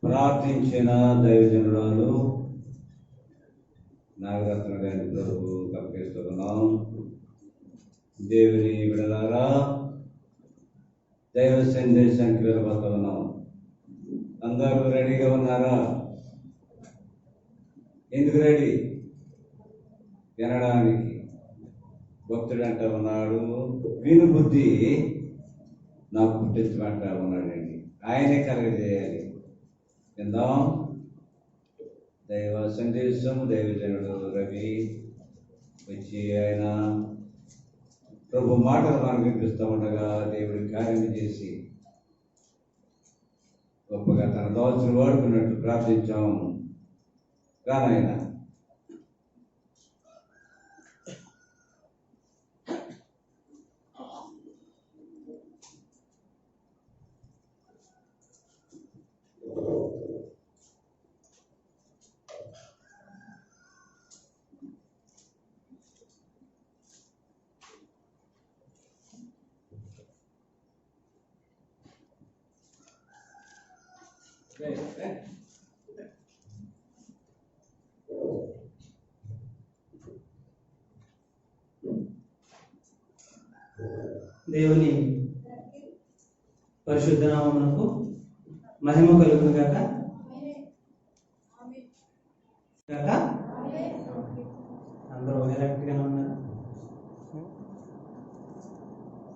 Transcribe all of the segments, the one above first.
ప్రార్థించిన దైవజనురాలు నాగరత్న గారి ప్రభు కప్పేస్తున్నాం. దేవుని విడలారా, దైవ సందేశానికి వెళ్ళబోతున్నాం. అందరూ రెడీగా ఉన్నారా? ఎందుకు రెడీ? వినడానికి. భక్తుడు అంటా ఉన్నాడు, విను బుద్ధి నాకు పుట్టించమంటా ఉన్నాడండి. ఆయనే కలగజేయాలి. విందాం. దైవ సందేశం దైవజనుడు రవి వచ్చి ఆయన ప్రభు మాటలు మనకు వినిపిస్తూ ఉండగా దేవుడి కార్యం చేసి గొప్పగా తన దోచులు వాడుకున్నట్టు ప్రార్థించాం. రానాయన. దేవుని పరిశుద్ధ నామమునకు మహిమ కలుగును గాక. అందరూ ఎలక్ట్ గానే ఉన్నారు.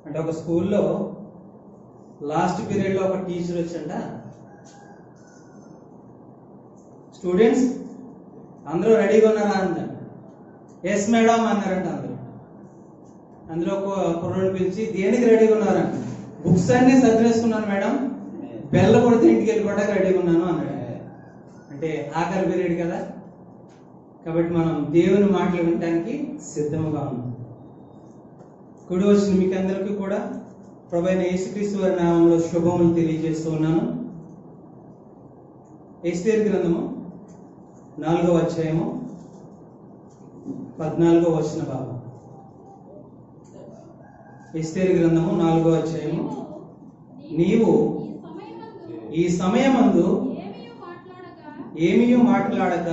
అంటే ఒక స్కూల్లో లాస్ట్ పీరియడ్ లో ఒక టీచర్ వచ్చంట, స్టూడెంట్స్ అందరూ రెడీగా ఉన్నారా అంట. ఎస్ మేడం అన్నారంట అందరూ. అందులో ఒక కుర్రోడు పిలిచి, దేనికి రెడీగా ఉన్నారంట. బుక్స్ అన్ని సర్దేసుకున్నాను మేడం, బెల్ల కొడితే ఇంటికి వెళ్ళిపోవడానికి రెడీగా ఉన్నాను అన్నాడు. అంటే ఆఖరి పీరియడ్ కదా, కాబట్టి మనం దేవుని మాటలు వినడానికి సిద్ధంగా ఉన్నాం. కుడి వచ్చిన మీకు అందరికీ కూడా ప్రభువైన యేసుక్రీస్తు వారి నామములో శుభములు తెలియజేస్తూ ఉన్నాను. ఎస్తేరు గ్రంథము 4వ అధ్యాయము 14వ వచన భాగం. ఎస్తేరు గ్రంథము 4వ అధ్యాయము. నీవు ఈ సమయమందు ఏమీ మాట్లాడక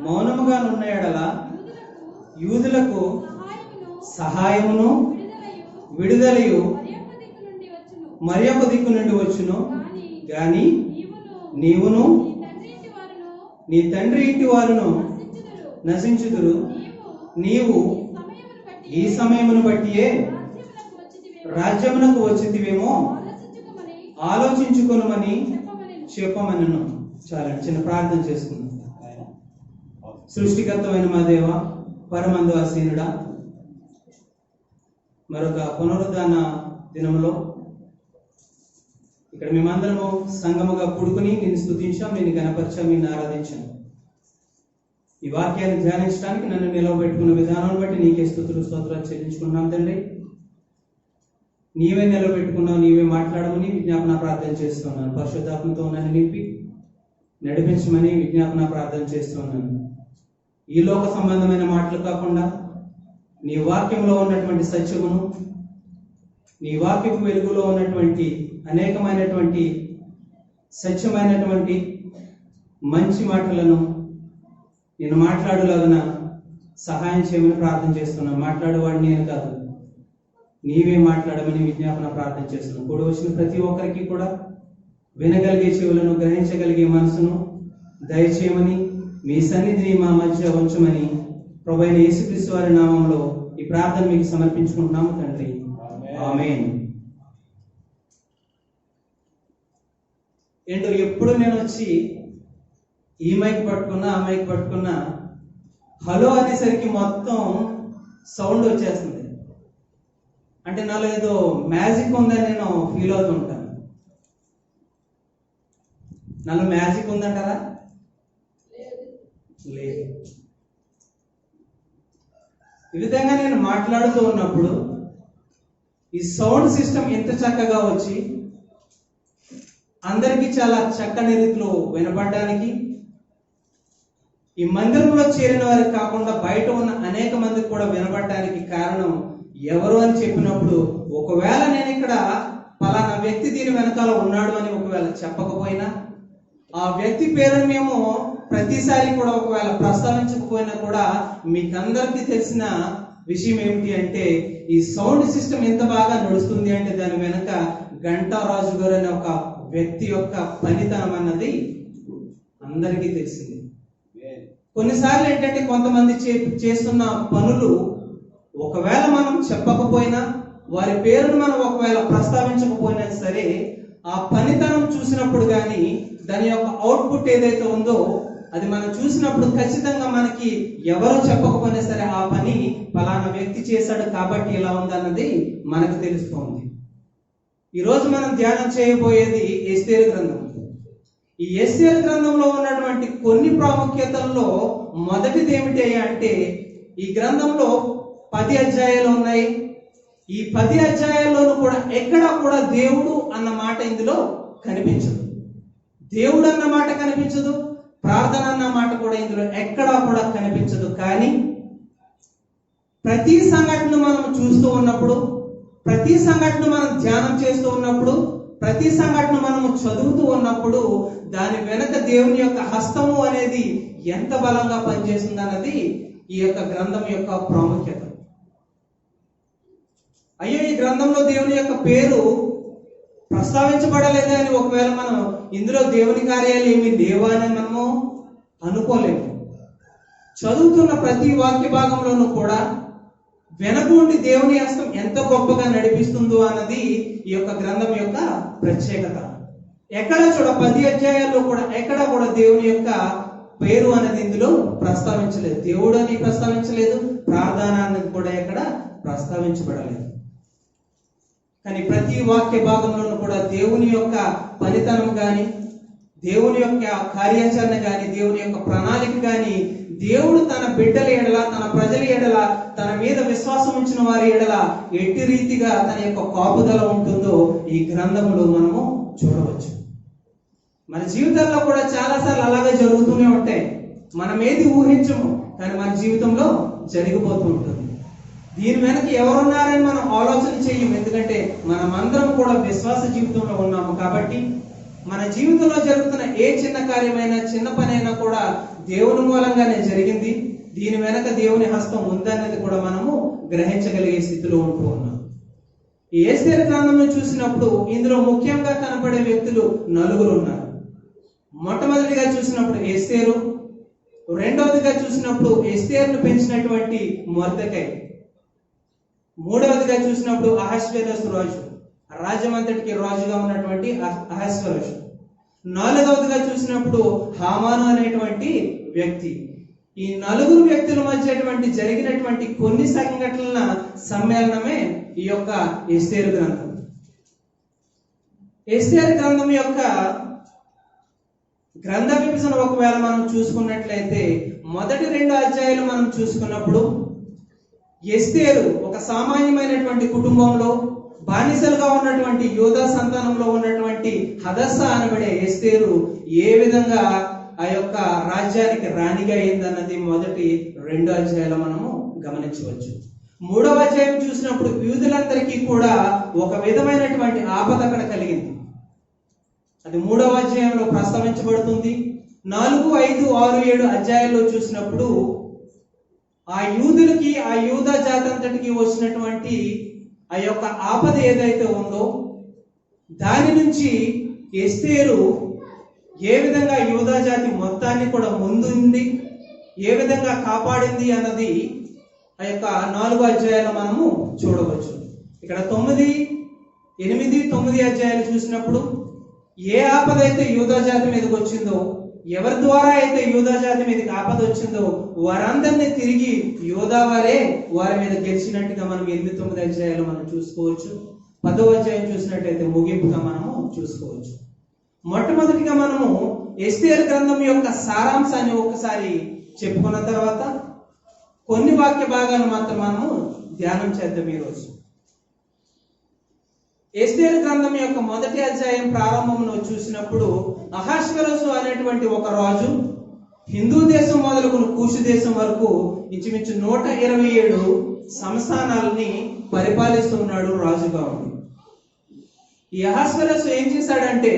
మౌనముగా నున్న ఎడల యూదులకు సహాయమును విడుదలయు మరి ఒక దిక్కు నుండి వచ్చును. గాని నీవును నీ తండ్రి ఇంటి వారును నశించుదురు. నీవు ఈ సమయమును బట్టియే రాజ్యమునకు వచ్చితివేమో ఆలోచించుకొనుమని చెప్పమనను. చాలా చిన్న ప్రార్థన చేసుకుందాం. సృష్టికర్తమైన మా దేవ, పరమందు ఆసీనుడా, మరొక పునరుద్ధాన దినములో ఇక్కడ మేమందరము సంగముగా కూడుకుని నిన్ను స్తుతించాం, నిన్ను గణపరిచాం, నిన్ను ఆరాధించాం. ఈ వాక్యాన్ని ధ్యానించడానికి నన్ను నిలవబెట్టుకున్న విధానాన్ని బట్టి నీకే స్తుతులు స్తోత్రాలు చెల్లించుకున్నాం తండ్రి. నీవే నిలబెట్టుకున్నావు, నీవే మాట్లాడమని విజ్ఞాపన ప్రార్థన చేస్తున్నాను. పరిశుద్ధాత్మతో నన్ను నింపి నడిపించమని విజ్ఞాపన ప్రార్థన చేస్తున్నాను. ఈ లోక సంబంధమైన మాటలు కాకుండా నీ వాక్యంలో ఉన్నటువంటి సత్యమును, నీ వాక్యపు వెలుగులో ఉన్నటువంటి అనేకమైనటువంటి సత్యమైనటువంటి మంచి మాటలను నేను మాట్లాడలాగిన సహాయం చేయమని ప్రార్థన చేస్తున్నాను. మాట్లాడేవాడిని నేను కాదు, నీవే మాట్లాడమని విజ్ఞాపన ప్రార్థన చేస్తున్నాను. కూడా వచ్చిన ప్రతి ఒక్కరికి కూడా వినగలిగే చెవులను, గ్రహించగలిగే మనసును దయచేయమని, మీ సన్నిధిని మా మధ్య ఉంచమని ప్రభువైన యేసుక్రీస్తు వారి నామంలో ఈ ప్రార్థన మీకు సమర్పించుకుంటున్నాము తండ్రి. ఆమేన్. ఏంటో ఎప్పుడు నేను వచ్చి ఈ మైక్ పట్టుకున్నా ఆ మైక్ పట్టుకున్నా హలో అనేసరికి మొత్తం సౌండ్ వచ్చేస్తుంది. అంటే నాలో ఏదో మ్యాజిక్ ఉందని నేను ఫీల్ అవుతుంటాను. నాలో మ్యాజిక్ ఉందంటారా? లేదు. ఈ విధంగా నేను మాట్లాడుతూ ఉన్నప్పుడు ఈ సౌండ్ సిస్టమ్ ఎంత చక్కగా వచ్చి అందరికీ చాలా చక్కని రీతిలో వినపడడానికి, ఈ మందిరంలో చేరిన వారికి కాకుండా బయట ఉన్న అనేక మందికి కూడా వినపడడానికి కారణం ఎవరు అని చెప్పినప్పుడు, ఒకవేళ నేను ఇక్కడ పలానా వ్యక్తి దీని వెనకాల ఉన్నాడు అని ఒకవేళ చెప్పకపోయినా ఆ వ్యక్తి పేరును మేము ప్రతిసారి కూడా ఒకవేళ ప్రస్తావించకపోయినా కూడా మీకందరికీ తెలిసిన విషయం ఏమిటి అంటే, ఈ సౌండ్ సిస్టమ్ ఎంత బాగా నడుస్తుంది అంటే దాని వెనక గంటారాజు గారు అనే ఒక వ్యక్తి యొక్క పనితనం అన్నది అందరికీ తెలిసింది. కొన్నిసార్లు ఏంటంటే కొంతమంది చేస్తున్న పనులు ఒకవేళ మనం చెప్పకపోయినా, వారి పేరును మనం ఒకవేళ ప్రస్తావించకపోయినా సరే, ఆ పనితనం చూసినప్పుడు కానీ దాని యొక్క అవుట్పుట్ ఏదైతే ఉందో అది మనం చూసినప్పుడు ఖచ్చితంగా మనకి ఎవరు చెప్పకపోయినా సరే ఆ పని ఫలానా వ్యక్తి చేశాడు కాబట్టి ఇలా ఉందన్నది మనకు తెలుస్తోంది. ఈరోజు మనం ధ్యానం చేయబోయేది ఎస్తేరు గ్రంథం. ఈ ఎస్తేరు గ్రంథంలో ఉన్నటువంటి కొన్ని ప్రాముఖ్యతల్లో మొదటిది ఏమిటి అంటే, ఈ గ్రంథంలో 10 అధ్యాయాలు ఉన్నాయి. ఈ 10 అధ్యాయాల్లోనూ కూడా ఎక్కడా కూడా దేవుడు అన్న మాట ఇందులో కనిపించదు. దేవుడు అన్న మాట కనిపించదు, ప్రార్థన అన్న మాట కూడా ఇందులో ఎక్కడా కూడా కనిపించదు. కానీ ప్రతి సంఘటన మనం చూస్తూ ఉన్నప్పుడు, ప్రతి సంఘటన మనం ధ్యానం చేస్తూ ఉన్నప్పుడు, ప్రతి సంఘటన మనము చదువుతూ ఉన్నప్పుడు దాని వెనక దేవుని యొక్క హస్తము అనేది ఎంత బలంగా పనిచేస్తుంది అన్నది ఈ యొక్క గ్రంథం యొక్క ప్రాముఖ్యత. అయ్యో, ఈ గ్రంథంలో దేవుని యొక్క పేరు ప్రస్తావించబడలేదా అని ఒకవేళ మనం ఇందులో దేవుని కార్యాలు ఏమి లేవా అని మనము అనుకోలేము. చదువుతున్న ప్రతి వాక్య భాగంలోనూ కూడా వెనక ఉండి దేవుని హస్తం ఎంత గొప్పగా నడిపిస్తుందో అన్నది ఈ యొక్క గ్రంథం యొక్క ప్రత్యేకత. ఎక్కడ చూడ 10 అధ్యాయాల్లో కూడా ఎక్కడ కూడా దేవుని యొక్క పేరు అనేది ఇందులో ప్రస్తావించలేదు. దేవుడు అని ప్రస్తావించలేదు, ప్రార్థన అనేది కూడా ఎక్కడ ప్రస్తావించబడలేదు. కానీ ప్రతి వాక్య భాగంలోనూ కూడా దేవుని యొక్క పనితనం కానీ, దేవుని యొక్క కార్యాచరణ కానీ, దేవుని యొక్క ప్రణాళిక కానీ, దేవుడు తన బిడ్డల ఎడల, తన ప్రజల ఎడల, తన మీద విశ్వాసం ఉంచిన వారి ఎడల ఎట్టి రీతిగా తన యొక్క కాపుదల ఉంటుందో ఈ గ్రంథంలో మనము చూడవచ్చు. మన జీవితాల్లో కూడా చాలాసార్లు అలాగే జరుగుతూనే ఉంటాయి. మనం ఏది ఊహించము, కానీ మన జీవితంలో జరిగిపోతూ ఉంటుంది. దీని వెనక ఎవరున్నారని మనం ఆలోచన చేయము, ఎందుకంటే మనమందరం కూడా విశ్వాస జీవితంలో ఉన్నాము. కాబట్టి మన జీవితంలో జరుగుతున్న ఏ చిన్న కార్యమైనా, చిన్న పనైనా కూడా దేవుని మూలంగానే జరిగింది. దీని వెనక దేవుని హస్తం ఉందనేది కూడా మనము గ్రహించగలిగే స్థితిలో ఉంటూ ఉన్నాం. ఈ ఎస్తేరు గ్రంథంలో చూసినప్పుడు ఇందులో ముఖ్యంగా కనపడే వ్యక్తులు 4 ఉన్నారు. మొట్టమొదటిగా చూసినప్పుడు ఎస్తేరు, రెండవదిగా చూసినప్పుడు ఎస్తేరును పెంచినటువంటి మొర్దెకై, మూడవదిగా చూసినప్పుడు అహష్వేరోషు రాజు, రాజ్యమంతటికి రాజుగా ఉన్నటువంటి అహష్వేరోషు, నాలుగవదిగా చూసినప్పుడు హామాను అనేటువంటి వ్యక్తి. ఈ 4 వ్యక్తుల మధ్య జరిగినటువంటి కొన్ని సంఘటనల సమ్మేళనమే ఈ యొక్క ఎస్తేరు గ్రంథం. ఎస్తేరు గ్రంథం యొక్క గ్రంథ విభజన ఒకవేళ మనం చూసుకున్నట్లయితే, మొదటి 2 అధ్యాయాలు మనం చూసుకున్నప్పుడు ఎస్తేరు ఒక సామాన్యమైనటువంటి కుటుంబంలో బానిసలుగా ఉన్నటువంటి యోధా సంతానంలో ఉన్నటువంటి హదస్స అనబడే ఎస్తేరు ఏ విధంగా ఆ యొక్క రాజ్యానికి రాణిగా అయిందన్నది మొదటి 2 అధ్యాయాలు మనము గమనించవచ్చు. 3వ అధ్యాయం చూసినప్పుడు యూదులందరికీ కూడా ఒక విధమైనటువంటి ఆపద అక్కడ కలిగింది. అది 3వ అధ్యాయంలో ప్రస్తావించబడుతుంది. 4, 5, 6, 7 అధ్యాయాల్లో చూసినప్పుడు ఆ యూదులకి, ఆ యూదా జాతంతటికి వచ్చినటువంటి ఆ యొక్క ఆపద ఏదైతే ఉందో దాని నుంచి ఎస్తేరు ఏ విధంగా యూదా జాతి మొత్తాన్ని కూడా ముందుండి ఏ విధంగా కాపాడింది అన్నది ఆ యొక్క 4 అధ్యాయాలు మనము చూడవచ్చు. ఇక్కడ 9, 8, 9 అధ్యాయాలు చూసినప్పుడు ఏ ఆపద అయితే యూదా జాతి మీదకి వచ్చిందో, ఎవరి ద్వారా అయితే యూదా జాతి మీదకి ఆపద వచ్చిందో వారందరినీ తిరిగి యూదా వారే వారి మీద గెలిచినట్టుగా మనం 8, 9 అధ్యాయాలు మనం చూసుకోవచ్చు. 10వ అధ్యాయం చూసినట్టయితే ముగింపుగా మనము చూసుకోవచ్చు. మొట్టమొదటిగా మనము ఎస్తేరు గ్రంథం యొక్క సారాంశాన్ని ఒకసారి చెప్పుకున్న తర్వాత కొన్ని వాక్య భాగాలు మాత్రం మనము ధ్యానం చేద్దాం ఈరోజు. ఎస్తేరు గ్రంథం యొక్క మొదటి అధ్యాయం ప్రారంభంలో చూసినప్పుడు అహష్వేరోషు అనేటువంటి ఒక రాజు హిందూ దేశం మొదలుకుని కూషు దేశం వరకు ఇంచుమించు 127 సంస్థానాలని పరిపాలిస్తున్నాడు రాజుగా ఉండి. ఈ అహష్వేరోషు ఏం చేశాడంటే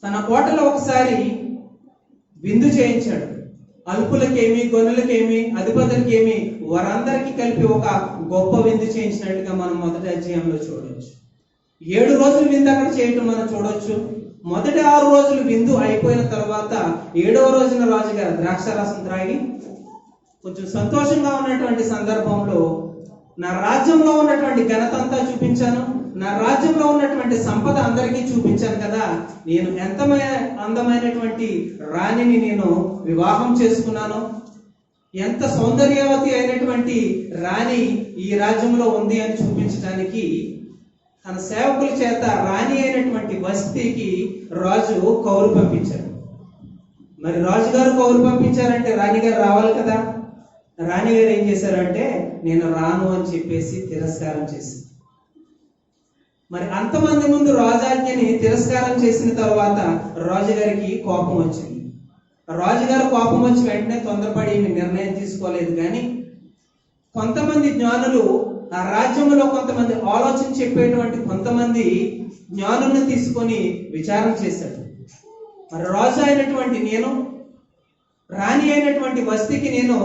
తన కోటలో ఒకసారి విందు చేయించాడు. అల్పులకేమి, గొనులకేమి, అధిపతులకేమి వారందరికీ కలిపి ఒక గొప్ప విందు చేయించినట్టుగా మనం మొదటి అధ్యాయంలో చూడవచ్చు. 7 రోజులు విందు అక్కడ చేయటం మనం చూడవచ్చు. మొదటి 6 రోజులు విందు అయిపోయిన తర్వాత 7వ రోజున రాజుగారు ద్రాక్షారసం త్రాగి కొంచెం సంతోషంగా ఉన్నటువంటి సందర్భంలో, నా రాజ్యంలో ఉన్నటువంటి ఘనత అంతా చూపించాను, నా రాజ్యంలో ఉన్నటువంటి సంపద అందరికీ చూపించాను కదా, నేను ఎంత అందమైనటువంటి రాణిని నేను వివాహం చేసుకున్నాను, ఎంత సౌందర్యవతి అయినటువంటి రాణి ఈ రాజ్యంలో ఉంది అని చూపించడానికి తన సేవకుల చేత రాణి అయినటువంటి వస్తీకి రాజు కౌరు పంపించారు. మరి రాజుగారు కౌరు పంపించారంటే రాణిగారు రావాలి కదా. రాణిగారు ఏం చేశారంటే నేను రాను అని చెప్పేసి తిరస్కారం చేసింది. మరి అంతమంది ముందు రాజాజ్ఞని తిరస్కారం చేసిన తర్వాత రాజుగారికి కోపం వచ్చింది. రాజుగారు కోపం వచ్చి వెంటనే తొందరపడి నిర్ణయం తీసుకోలేదు. కానీ కొంతమంది జ్ఞానులు ఆ రాజ్యంలో కొంతమంది ఆలోచన చెప్పేటువంటి కొంతమంది జ్ఞానులను తీసుకొని విచారణ చేశాడు. మరి రాజు అయినటువంటి నేను, రాణి అయినటువంటి వస్తీకి నేను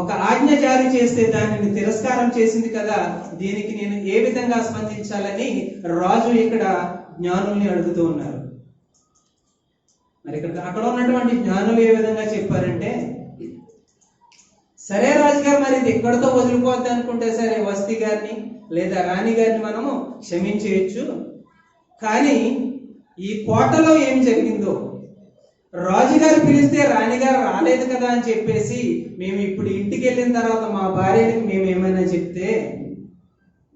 ఒక ఆజ్ఞ జారీ చేస్తే దానిని తిరస్కారం చేసింది కదా, దీనికి నేను ఏ విధంగా స్పందించాలని రాజు ఇక్కడ జ్ఞానుల్ని అడుగుతూ ఉన్నారు. మరి ఇక్కడ అక్కడ ఉన్నటువంటి జ్ఞానులు ఏ విధంగా చెప్పారంటే, సరే రాజుగారు మరి ఇది ఎక్కడితో వదిలిపోద్ది అనుకుంటే సరే వస్తీ గారిని లేదా రాణి గారిని మనము క్షమించేయచ్చు. కానీ ఈ కోటలో ఏం జరిగిందో, రాజుగారు పిలిస్తే రాణిగారు రాలేదు కదా అని చెప్పేసి మేము ఇప్పుడు ఇంటికి వెళ్ళిన తర్వాత మా భార్యకి మేము ఏమైనా చెప్తే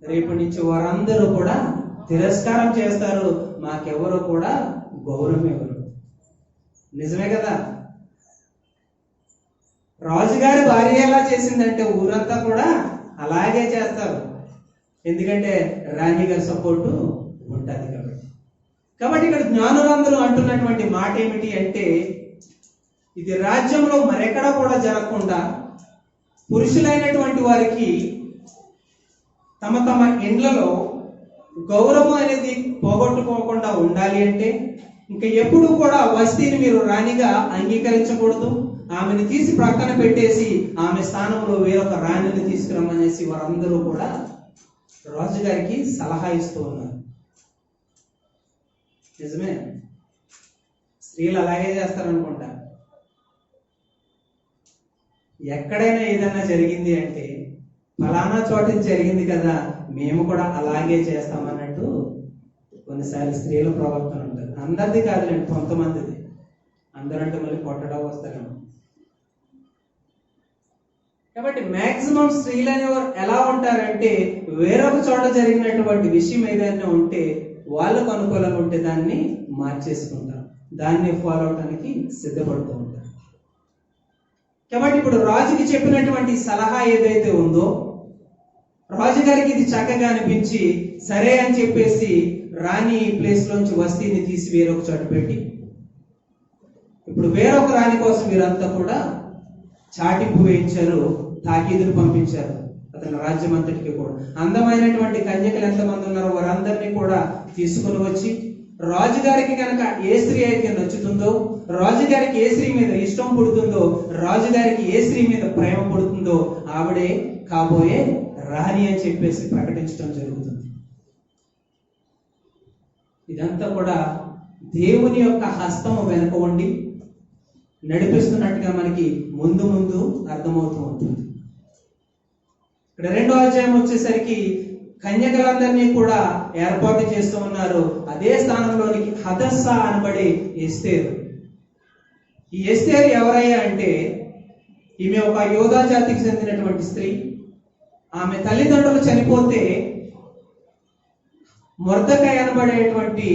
రేపటి నుంచి వారందరూ కూడా తిరస్కారం చేస్తారు, మాకెవరు కూడా గౌరవం ఎవరు. నిజమే కదా. రాజుగారి భార్య ఎలా చేసిందంటే ఊరంతా కూడా అలాగే చేస్తారు. ఎందుకంటే రాణి గారి సపోర్టు ఉంటుంది కాబట్టి ఇక్కడ జ్ఞానులందరూ అంటున్నటువంటి మాట ఏమిటి అంటే, ఇది రాజ్యంలో మరెక్కడా కూడా జరగకుండా పురుషులైనటువంటి వారికి తమ తమ ఇండ్లలో గౌరవం అనేది పోగొట్టుకోకుండా ఉండాలి అంటే ఇంకా ఎప్పుడు కూడా వస్తీని మీరు రాణిగా అంగీకరించకూడదు. ఆమెను తీసి ప్రక్కన పెట్టేసి ఆమె స్థానంలో వేరొక రాణిని తీసుకురమ్మనేసి వారందరూ కూడా రాజుగారికి సలహా ఇస్తూ ఉన్నారు. నిజమే, స్త్రీలు అలాగే చేస్తారనుకుంటా. ఎక్కడైనా ఏదైనా జరిగింది అంటే ఫలానా చోట జరిగింది కదా మేము కూడా అలాగే చేస్తామన్నట్టు కొన్నిసార్లు స్త్రీల ప్రవర్తన ఉంటుంది. అందరిది కాదులేండి, కొంతమందిది. అందరంటే మళ్ళీ కొట్టడం వస్తారేమో. కాబట్టి మాక్సిమం స్త్రీలు అనేవారు ఎలా ఉంటారంటే వేరొక చోట జరిగినటువంటి విషయం ఏదైనా ఉంటే వాళ్ళకు అనుకూలంగా ఉంటే దాన్ని మార్చేసుకుంటారు, దాన్ని ఫాలో అవడానికి సిద్ధపడుతూ ఉంటారు. కాబట్టి ఇప్పుడు రాజుకి చెప్పినటువంటి సలహా ఏదైతే ఉందో రాజుగారికి ఇది చక్కగా అనిపించి సరే అని చెప్పేసి రాణి ప్లేస్ లోంచి వస్తీని తీసి వేరొక చోట పెట్టి ఇప్పుడు వేరొక రాణి కోసం వీరంతా కూడా చాటింపు వేయించారు, తాకీదులు పంపించారు అతని రాజ్యం అంతటికి కూడా. అందమైనటువంటి కన్యకలు ఎంతమంది ఉన్నారో వారందరినీ కూడా తీసుకుని వచ్చి రాజుగారికి కనుక ఏ స్త్రీ అయితే నచ్చుతుందో, రాజుగారికి ఏ స్త్రీ మీద ఇష్టం పుడుతుందో, రాజుగారికి ఏ స్త్రీ మీద ప్రేమ పుడుతుందో ఆవిడే కాబోయే రాణి అని చెప్పేసి ప్రకటించడం జరుగుతుంది. ఇదంతా కూడా దేవుని యొక్క హస్తము వెనుక ఉండి నడిపిస్తున్నట్టుగా మనకి ముందు ముందు అర్థమవుతూ ఉంటుంది. ఇక్కడ 2వ అధ్యాయం వచ్చేసరికి కన్యకలందరినీ కూడా ఏర్పాటు చేస్తూ ఉన్నారు. అదే స్థానంలోనికి హదస్సా అనబడే ఎస్తేరు. ఈ ఎస్తేరు ఎవరయ్యా అంటే ఈమె ఒక యోధా జాతికి చెందినటువంటి స్త్రీ. ఆమె తల్లిదండ్రులు చనిపోతే మొర్దెకై అనబడేటువంటి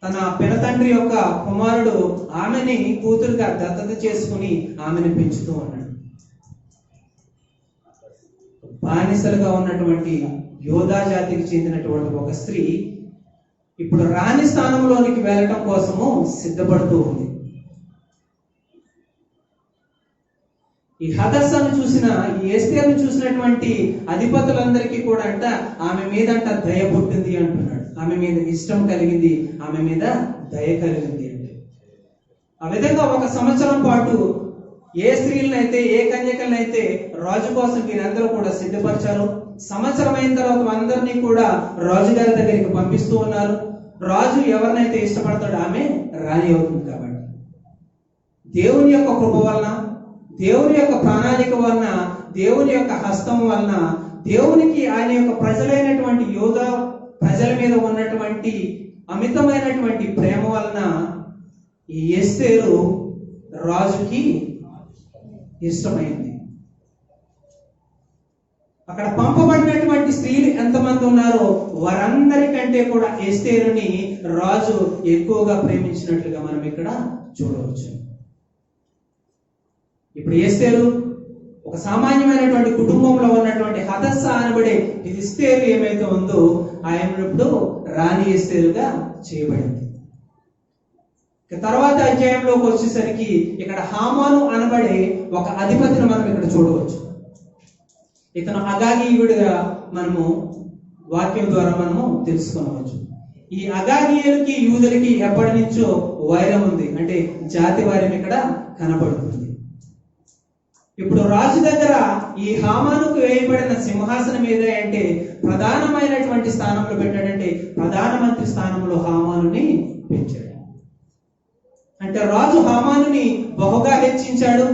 తన పినతండ్రి యొక్క కుమారుడు ఆమెని కూతురుగా దత్తత చేసుకుని ఆమెను పెంచుతూ ఉన్నాడు. బానిసలుగా ఉన్నటువంటి యోధా జాతికి చెందినటువంటి ఒక స్త్రీ ఇప్పుడు రాణి స్థానంలోనికి వెళ్ళటం కోసము సిద్ధపడుతూ ఉంది. ఈ హదస్సాను చూసిన, ఈ ఎస్తేరును చూసినటువంటి అధిపతులందరికీ కూడా అంట ఆమె మీదంట దయ పుట్టింది అంటున్నాడు. ఆమె మీద ఇష్టం కలిగింది, ఆమె మీద దయ కలిగింది అంటే. ఆ విధంగా 1 సంవత్సరం పాటు ఏ స్త్రీలనైతే, ఏ కన్యకలనైతే రాజు కోసం వీరందరూ కూడా సిద్ధపరిచారు. సంవత్సరం అయిన తర్వాత అందరినీ కూడా రాజుగారి దగ్గరికి పంపిస్తూ ఉన్నారు. రాజు ఎవరినైతే ఇష్టపడతాడో ఆమె రాణి అవుతుంది. కాబట్టి దేవుని యొక్క కృప వలన, దేవుని యొక్క ప్రణాళిక వలన, దేవుని యొక్క హస్తం వలన, దేవునికి ఆయన యొక్క ప్రజలైనటువంటి యోధ ప్రజల మీద ఉన్నటువంటి అమితమైనటువంటి ప్రేమ వలన ఈ ఎస్తేరు రాజుకి ఇష్టమైంది. అక్కడ పంపబడినటువంటి స్త్రీలు ఎంతమంది ఉన్నారో వారందరికంటే కూడా ఎస్తేరుని రాజు ఎక్కువగా ప్రేమించినట్లుగా మనం ఇక్కడ చూడవచ్చు. ఇప్పుడు ఎస్తేరు ఒక సామాన్యమైనటువంటి కుటుంబంలో ఉన్నటువంటి హదస్స అనబడే ఎస్తేరు ఏమైతే ఉందో ఆయన ఇప్పుడు రాణి ఎస్తేరుగా చేయబడింది. తర్వాత అధ్యాయంలోకి వచ్చేసరికి ఇక్కడ హామాను అనబడే ఒక అధిపతిని మనం ఇక్కడ చూడవచ్చు. ఇతను అగాగీయుడిగా మనము వాక్యం ద్వారా మనము తెలుసుకొనవచ్చు. ఈ అగాగీయులకి యూదులకి ఎప్పటి నుంచో వైరం ఉంది, అంటే జాతి వైరం ఇక్కడ కనబడుతుంది. ఇప్పుడు రాజు దగ్గర ఈ హామానుకు వేయబడిన సింహాసనం మీద అంటే ప్రధానమైనటువంటి స్థానంలో పెట్టాడంటే ప్రధానమంత్రి స్థానంలో హామానుని పెంచాడు. అంటే రాజు హామానుని బహుగా హెచ్చించాడు,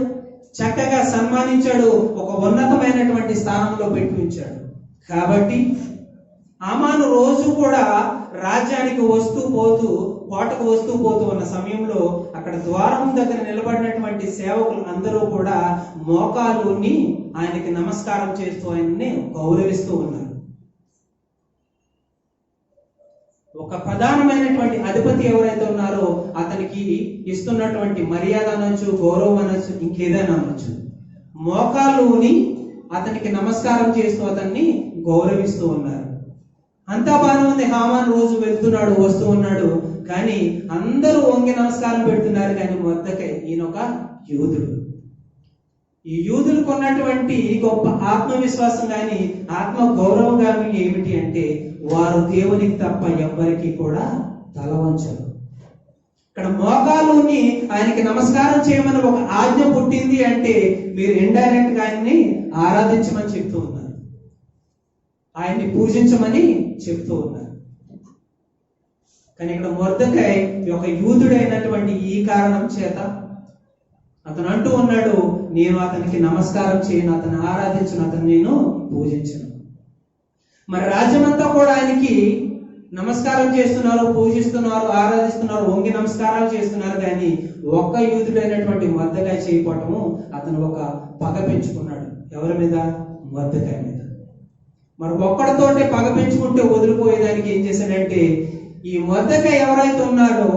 చక్కగా సన్మానించాడు, ఒక ఉన్నతమైనటువంటి స్థానంలో పెట్టి ఉంచాడు. కాబట్టి హామాను రోజు కూడా రాజ్యానికి వస్తూ పోతూ, కోటకు వస్తూ పోతూ ఉన్న సమయంలో అక్కడ ద్వారం దగ్గర నిలబడినటువంటి సేవకులు అందరూ కూడా మోకాలుని ఆయనకి నమస్కారం చేస్తూ ఆయన్ని గౌరవిస్తూ ఉన్నారు. ఒక ప్రధానమైనటువంటి అధిపతి ఎవరైతే ఉన్నారో అతనికి ఇస్తున్నటువంటి మర్యాద అనొచ్చు, గౌరవం అనొచ్చు, ఇంకేదైనా అనొచ్చు. మోకాలుని అతనికి నమస్కారం చేస్తూ అతన్ని గౌరవిస్తూ ఉన్నారు. అంతా బాగానే ఉంది. హామాన్ రోజు వెళ్తున్నాడు, వస్తూ ఉన్నాడు, కానీ అందరూ వంగి నమస్కారం పెడుతున్నారు. కానీ మొద్దకై ఈయన ఒక యూదుడు. ఈ యూదులకు ఉన్నటువంటి గొప్ప ఆత్మవిశ్వాసం కానీ ఆత్మ గౌరవం కానీ ఏమిటి అంటే వారు దేవునికి తప్ప ఎవ్వరికి కూడా తల వంచరు. ఇక్కడ మోకాలుని ఆయనకి నమస్కారం చేయమని ఒక ఆజ్ఞ పుట్టింది అంటే మీరు ఇండైరెక్ట్ గా ఆయన్ని ఆరాధించమని చెప్తూ ఉన్నారు, ఆయన్ని పూజించమని చెప్తూ ఉన్నారు. కానీ ఇక్కడ మొర్దెకై ఒక యూదుడైనటువంటి ఈ కారణం చేత అతను అంటూ ఉన్నాడు, నేను అతనికి నమస్కారం చేయను, అతను ఆరాధించను, అతను నేను పూజించను. మరి రాజ్యమంతా కూడా ఆయనకి నమస్కారం చేస్తున్నారు, పూజిస్తున్నారు, ఆరాధిస్తున్నారు, వంగి నమస్కారాలు చేస్తున్నారు. కానీ ఒక్క యూదుడైనటువంటి మొర్దెకై చేయకపోవటము అతను ఒక పగ పెంచుకున్నాడు. ఎవరి మీద? మొర్దెకై మీద. మరి ఒక్కడితోటే పగ పెంచుకుంటే వదిలిపోయేదానికి ఏం చేశాడంటే ఈ మొర్దెకై ఎవరైతే ఉన్నారో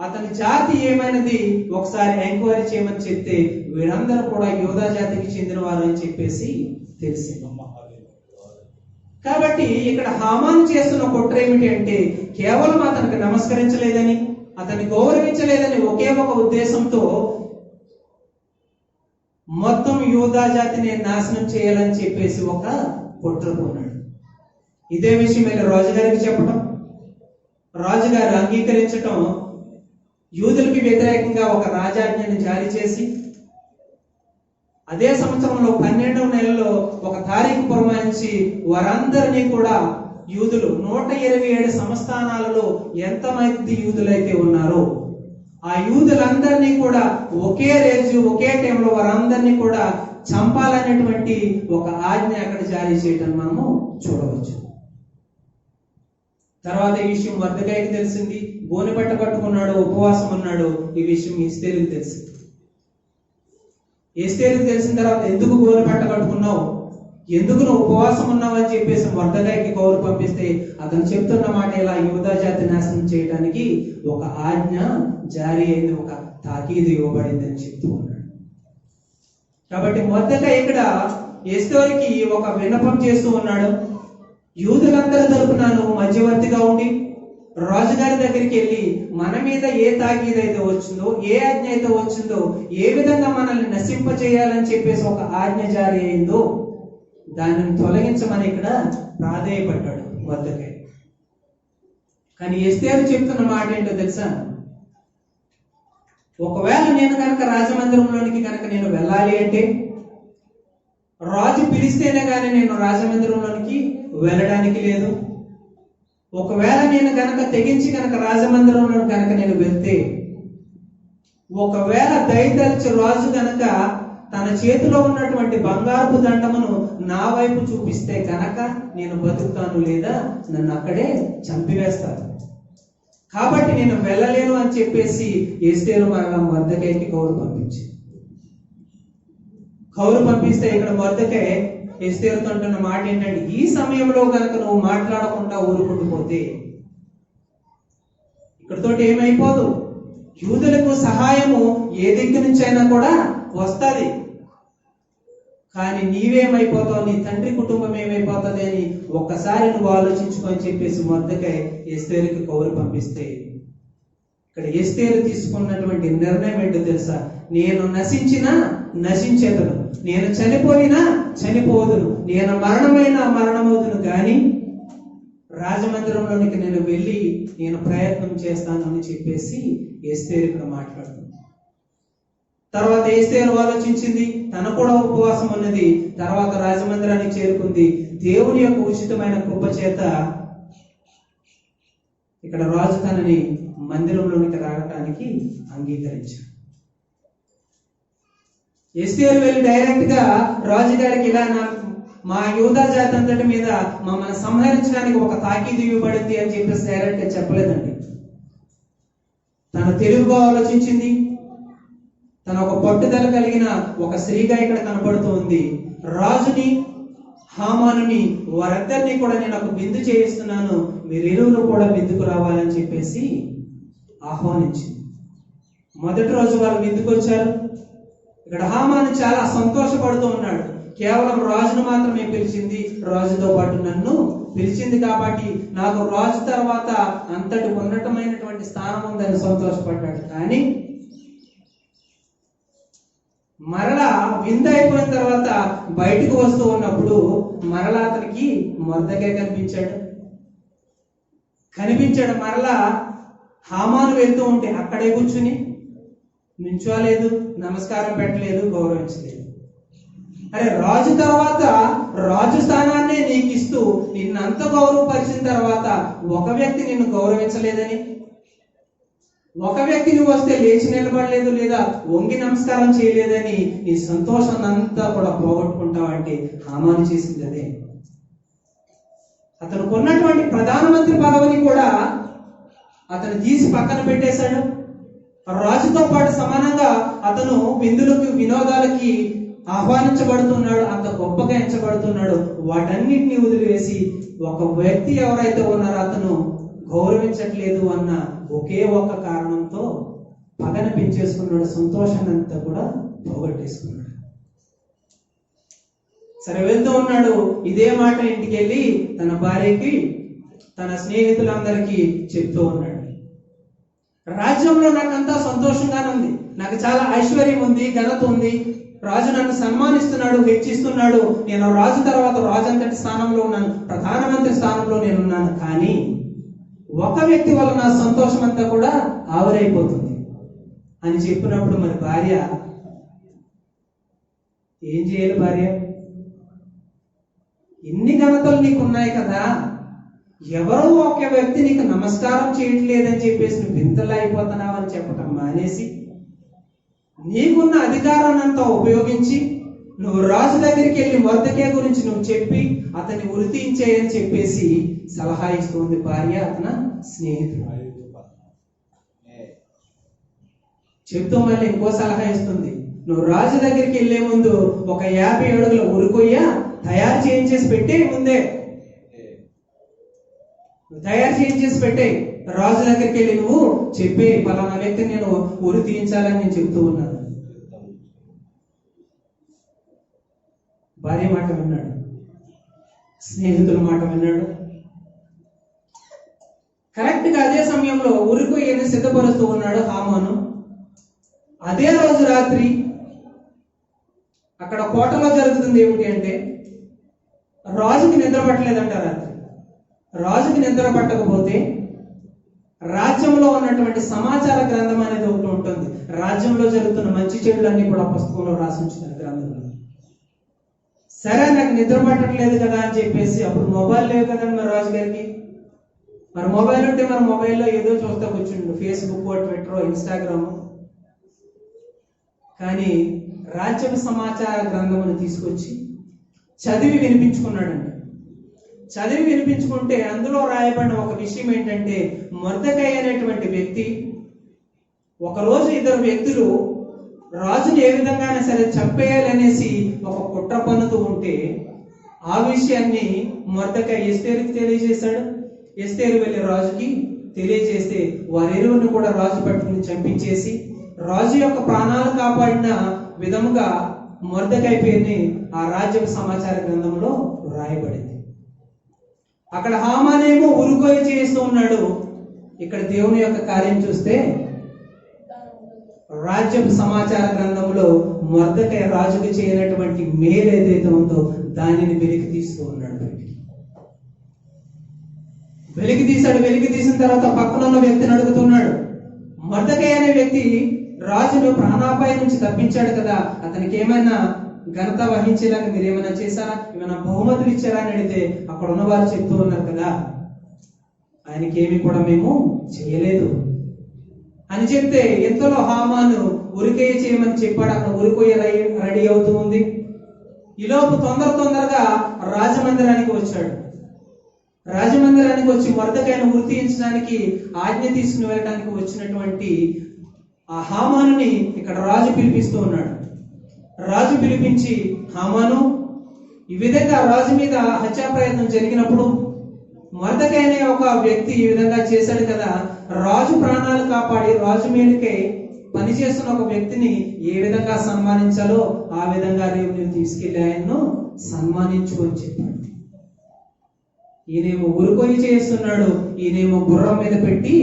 అతని జాతి ఏమైనది ఒకసారి ఎంక్వైరీ చేయమని చెప్తే వీరందరూ కూడా యోధా జాతికి చెందిన వారు అని చెప్పేసి తెలిసింది. కాబట్టి ఇక్కడ హామాను చేస్తున్న కుట్ర ఏమిటి అంటే కేవలం అతనికి నమస్కరించలేదని, అతన్ని గౌరవించలేదని ఒకే ఒక ఉద్దేశంతో మొత్తం యోధా జాతిని నాశనం చేయాలని చెప్పేసి ఒక కుట్ర పోన్నాడు. ఇదే విషయం వెళ్ళి రాజుగారికి చెప్పడం, రాజుగారు అంగీకరించటం, యూదులకి వ్యతిరేకంగా ఒక రాజాజ్ఞని జారీ చేసి అదే సంవత్సరంలో 12వ నెలలో ఒక తారీఖు పురమాయించి వారందరినీ కూడా యూదులు 127 సంస్థానాలలో ఎంతమంది యూదులైతే ఉన్నారో ఆ యూదులందరినీ కూడా ఒకే రోజు ఒకే టైంలో వారందరినీ కూడా చంపాలనేటువంటి ఒక ఆజ్ఞ అక్కడ జారీ చేయడం మనము చూడవచ్చు. తర్వాత ఈ విషయం మొర్దెకైకి తెలిసింది, గోనె పట్ట కట్టుకున్నాడు, ఉపవాసం ఉన్నాడు. ఈ విషయం ఎస్తేరుకి తెలిసింది. ఎస్తేరుకి తెలిసిన తర్వాత ఎందుకు గోనె పట్ట కట్టుకున్నావు, ఎందుకు నువ్వు ఉపవాసం ఉన్నావు అని చెప్పేసి మొర్దెకైకి కౌరు పంపిస్తే అతను చెప్తున్న మాట ఇలా యూదా జాతి నాశనం చేయడానికి ఒక ఆజ్ఞ జారీ అయింది, ఒక తాకీదు ఇవ్వబడింది అని చెప్తూ ఉన్నాడు. కాబట్టి మొర్దెకై ఇక్కడ ఎస్తేరుకి ఒక విన్నపం చేస్తూ ఉన్నాడు. యూదులందరి తరపున నువ్వు మధ్యవర్తిగా ఉండి రాజుగారి దగ్గరికి వెళ్ళి మన మీద ఏ తాకీదు అయితే వచ్చిందో, ఏ ఆజ్ఞ అయితే వచ్చిందో, ఏ విధంగా మనల్ని నశింప చేయాలని చెప్పేసి ఒక ఆజ్ఞ జారీ అయిందో దానిని తొలగించమని ఇక్కడ ప్రాధేయపడ్డాడు మొర్దెకై. కానీ ఎస్తేరు చెప్తున్న మాట ఏంటో తెలుసా? ఒకవేళ నేను కనుక రాజమందిరంలోనికి కనుక నేను వెళ్ళాలి అంటే రాజు పిలిస్తేనే కానీ నేను రాజమందిరంలోనికి వెళ్ళడానికి లేదు. ఒకవేళ నేను కనుక తెగించి కనుక రాజమందిరంలో కనుక నేను వెళ్తే, ఒకవేళ దయతలిచి రాజు కనుక తన చేతిలో ఉన్నటువంటి బంగారపు దండమును నా వైపు చూపిస్తే కనుక నేను బతుకుతాను, లేదా నన్ను అక్కడే చంపివేస్తాను. కాబట్టి నేను వెళ్ళలేను అని చెప్పేసి ఎస్తేరు మరలా మొర్దెకైకి కౌరు పంపించి, కౌరు పంపిస్తే ఇక్కడ మొర్దెకై ఎస్తేరుతో అంటున్న మాట ఏంటంటే, ఈ సమయంలో కనుక నువ్వు మాట్లాడకుండా ఊరుకుండిపోతే ఇక్కడతోటి ఏమైపోదు, యూదులకు సహాయము ఏ దగ్గర నుంచి అయినా కూడా వస్తుంది. కానీ నీవేమైపోతావు, నీ తండ్రి కుటుంబం ఏమైపోతుంది అని ఒక్కసారి నువ్వు ఆలోచించుకొని చెప్పేసి మొర్దెకై ఎస్తేరుకి కౌరు పంపిస్తే, ఇక్కడ ఎస్తేరు తీసుకున్నటువంటి నిర్ణయం ఏంటో తెలుసా? నేను నశించినా నశించేదను, నేను చనిపోయినా చనిపోదును, నేను మరణమైనా మరణమవుదును, కానీ రాజమందిరంలోనికి నేను వెళ్ళి నేను ప్రయత్నం చేస్తాను అని చెప్పేసి ఎస్తేరు ఇక్కడ మాట్లాడుతుంది. తర్వాత ఎస్తేరు ఆలోచించింది, తన కూడా ఉపవాసం ఉన్నది. తర్వాత రాజమందిరానికి చేరుకుంది. దేవుని యొక్క ఉచితమైన కృప చేత ఇక్కడ రాజు తనని మందిరంలోనికి రావడానికి అంగీకరించాడు. ఎస్తేరు వెళ్ళి డైరెక్ట్ గా రాజుగారికి ఇలా మా యూదా జాతి అంతటి మీద మమ్మల్ని సంహరించడానికి ఒక తాకీదు ఇవ్వబడింది అని చెప్పేసి డైరెక్ట్ గా చెప్పలేదండి. తన తెలివిగా ఆలోచించింది. తన ఒక పట్టుదల కలిగిన ఒక స్త్రీగా ఇక్కడ కనపడుతూ ఉంది. రాజుని హామానుని వారందరినీ కూడా నేను ఒక విందు చేయిస్తున్నాను, మీరిరువురు కూడా విందుకు రావాలని చెప్పేసి ఆహ్వానించింది. మొదటి రోజు వాళ్ళు విందుకు వచ్చారు. ఇక్కడ హామాను చాలా సంతోషపడుతూ ఉన్నాడు. కేవలం రాజును మాత్రమే పిలిచింది, రాజుతో పాటు నన్ను పిలిచింది కాబట్టి నాకు రాజు తర్వాత అంతటి ఉన్నతమైనటువంటి స్థానం ఉందని సంతోషపడ్డాడు. కానీ మరలా విందు అయిపోయిన తర్వాత బయటకు వస్తూ ఉన్నప్పుడు మరలా అతనికి మొర్దెకై కనిపించాడు. మరలా హామాను వెళ్తూ ఉంటే అక్కడే కూర్చుని నించోలేదు, నమస్కారం పెట్టలేదు, గౌరవించలేదు. అరే, రాజు తర్వాత రాజు స్థానాన్ని నీకు ఇస్తూ నిన్నంత గౌరవపరిచిన తర్వాత ఒక వ్యక్తి నిన్ను గౌరవించలేదని, ఒక వ్యక్తి నువ్వు వస్తే లేచి నిలబడలేదు లేదా వంగి నమస్కారం చేయలేదని నీ సంతోషాన్ని అంతా కూడా పోగొట్టుకుంటావంటే హామాను చేసింది అదే. అతను కొన్నటువంటి ప్రధానమంత్రి పదవిని కూడా అతను తీసి పక్కన పెట్టేశాడు. రాజుతో పాటు సమానంగా అతను విందులకు వినోదాలకి ఆహ్వానించబడుతున్నాడు, అంత గొప్పగా ఎంచబడుతున్నాడు. వాటన్నిటిని వదిలివేసి ఒక వ్యక్తి ఎవరైతే ఉన్నారో అతను గౌరవించట్లేదు అన్న ఒకే ఒక్క కారణంతో పగన పెంచేసుకున్నాడు, సంతోషాన్ని అంతా కూడా పోగొట్టేసుకున్నాడు. సరే, వెళ్తూ ఉన్నాడు. ఇదే మాట ఇంటికి వెళ్ళి తన భార్యకి, తన స్నేహితులందరికీ చెప్తూ ఉన్నాడు. రాజ్యంలో నాకంతా సంతోషంగానే ఉంది, నాకు చాలా ఐశ్వర్యం ఉంది, ఘనత ఉంది, రాజు నన్ను సన్మానిస్తున్నాడు, హెచ్చిస్తున్నాడు, నేను రాజు తర్వాత రాజు అంతటి స్థానంలో ఉన్నాను, ప్రధానమంత్రి స్థానంలో నేనున్నాను. కానీ ఒక వ్యక్తి వల్ల నా సంతోషం అంతా కూడా ఆవిరైపోతుంది అని చెప్పినప్పుడు మరి భార్య ఏం చేయాలి? భార్య, ఇన్ని ఘనతలు నీకు ఉన్నాయి కదా, ఎవరో ఒక వ్యక్తి నీకు నమస్కారం చేయట్లేదని చెప్పేసి నువ్వు వింతలా అయిపోతున్నావు అని చెప్పటం మానేసి నీకున్న అధికారాన్ని అంతా ఉపయోగించి నువ్వు రాజు దగ్గరికి వెళ్ళి మొర్దెకై గురించి నువ్వు చెప్పి అతన్ని ఉరితీయించేయని చెప్పేసి సలహా ఇస్తుంది భార్య, అతని స్నేహితుడు. చెప్తూ మళ్ళీ ఇంకో సలహా ఇస్తుంది, నువ్వు రాజు దగ్గరికి వెళ్లే ముందు ఒక 50 అడుగుల ఉరుకొయ్య తయారు చేయించేసి పెట్టే, ముందే తయారు చేయించేసి పెట్టే, రాజు దగ్గరికి వెళ్ళి నువ్వు చెప్పే పలానా వ్యక్తిని నేను ఉరి తీయించాలని నేను చెప్తూ ఉన్నాను. భార్య మాట విన్నాడు, స్నేహితుల మాట విన్నాడు. కరెక్ట్ గా అదే సమయంలో ఉరికొయ్యని సిద్ధపరుస్తూ ఉన్నాడు హామాను. అదే రోజు రాత్రి అక్కడ కోటలో జరుగుతుంది ఏమిటి అంటే, రాజుకి నిద్ర పట్టలేదంట. రాత్రి రాజుకి నిద్ర పట్టకపోతే రాజ్యంలో ఉన్నటువంటి సమాచార గ్రంథం అనేది ఒకటి ఉంటుంది. రాజ్యంలో జరుగుతున్న మంచి చెడులన్నీ కూడా పుస్తకంలో రాసి ఉంచిన గ్రంథంలో. సరే, నాకు నిద్ర పట్టట్లేదు కదా అని చెప్పేసి, అప్పుడు మొబైల్ లేవు కదండి మరి రాజుగారికి. మరి మొబైల్ ఉంటే మరి మొబైల్లో ఏదో చూస్తా కూర్చుండు, ఫేస్బుక్, ట్విట్టర్, ఇన్స్టాగ్రామ్. కానీ రాజ్యం సమాచార గ్రంథమును తీసుకొచ్చి చదివి వినిపించుకున్నాడండి. చదివి వినిపించుకుంటే అందులో రాయబడిన ఒక విషయం ఏంటంటే, మొర్దెకై అనేటువంటి వ్యక్తి ఒకరోజు ఇద్దరు వ్యక్తులు రాజుని ఏ విధంగానే సరే చంపేయాలనేసి ఒక కుట్ర పన్నుతూ ఉంటే, ఆ విషయాన్ని మొర్దెకై ఎస్తేరుకి తెలియజేశాడు. ఎస్తేరు వెళ్ళి రాజుకి తెలియజేస్తే వారిరువురిని కూడా రాజు పట్టుకుని చంపించేసి, రాజు యొక్క ప్రాణాలు కాపాడిన విధముగా మొర్దెకై పేరుని ఆ రాజ్య సమాచార గ్రంథంలో రాయబడింది. అక్కడ హామానేమో ఉరుకోయి చేస్తూ ఉన్నాడు. ఇక్కడ దేవుని యొక్క కార్యం చూస్తే రాజ్యం సమాచార గ్రంథంలో మొర్దెకై రాజుకు చేయనటువంటి మేలు ఏదైతే ఉందో దానిని వెలికి తీస్తూ ఉన్నాడు. వెలికి తీశాడు. వెలికి తీసిన తర్వాత పక్కన ఉన్న వ్యక్తిని అడుగుతున్నాడు. మొర్దెకై అనే వ్యక్తి రాజును ప్రాణాపాయం నుంచి తప్పించాడు కదా, అతనికి ఏమైనా ఘనత వహించేలాగా మీరు ఏమైనా చేశారా, ఏమైనా బహుమతులు ఇచ్చారా అని అడిగితే అక్కడ ఉన్నవారు చెప్తూ ఉన్నారు కదా, ఆయనకి ఏమి కూడా మేము చేయలేదు అని చెప్తే, ఎంతలో హామాను ఉరికేయ చేయమని చెప్పాడు. అక్కడ ఉరికోయ రెడీ అవుతూ ఉంది. ఈలోపు తొందరగా రాజమందిరానికి వచ్చాడు. రాజమందిరానికి వచ్చి మొర్దెకైను ఉరి తీయించడానికి ఆజ్ఞ తీసుకుని వెళ్ళడానికి వచ్చినటువంటి ఆ హామానుని ఇక్కడ రాజు పిలిపిస్తూ ఉన్నాడు. రాజు పిలిపించి, హామాను, ఈ విధంగా రాజు మీద హత్యా ప్రయత్నం జరిగినప్పుడు మొర్దెకై అనే ఒక వ్యక్తి ఈ విధంగా చేశాడు కదా, రాజు ప్రాణాలు కాపాడి రాజు మీదకై పనిచేస్తున్న ఒక వ్యక్తిని ఏ విధంగా సన్మానించాలో ఆ విధంగా రేపు తీసుకెళ్లి ఆయన్ను సన్మానించు అని చెప్పాడు. ఈయనేమో ఉరుకొని చేస్తున్నాడు, ఈయనేమో గుర్రం మీద పెట్టి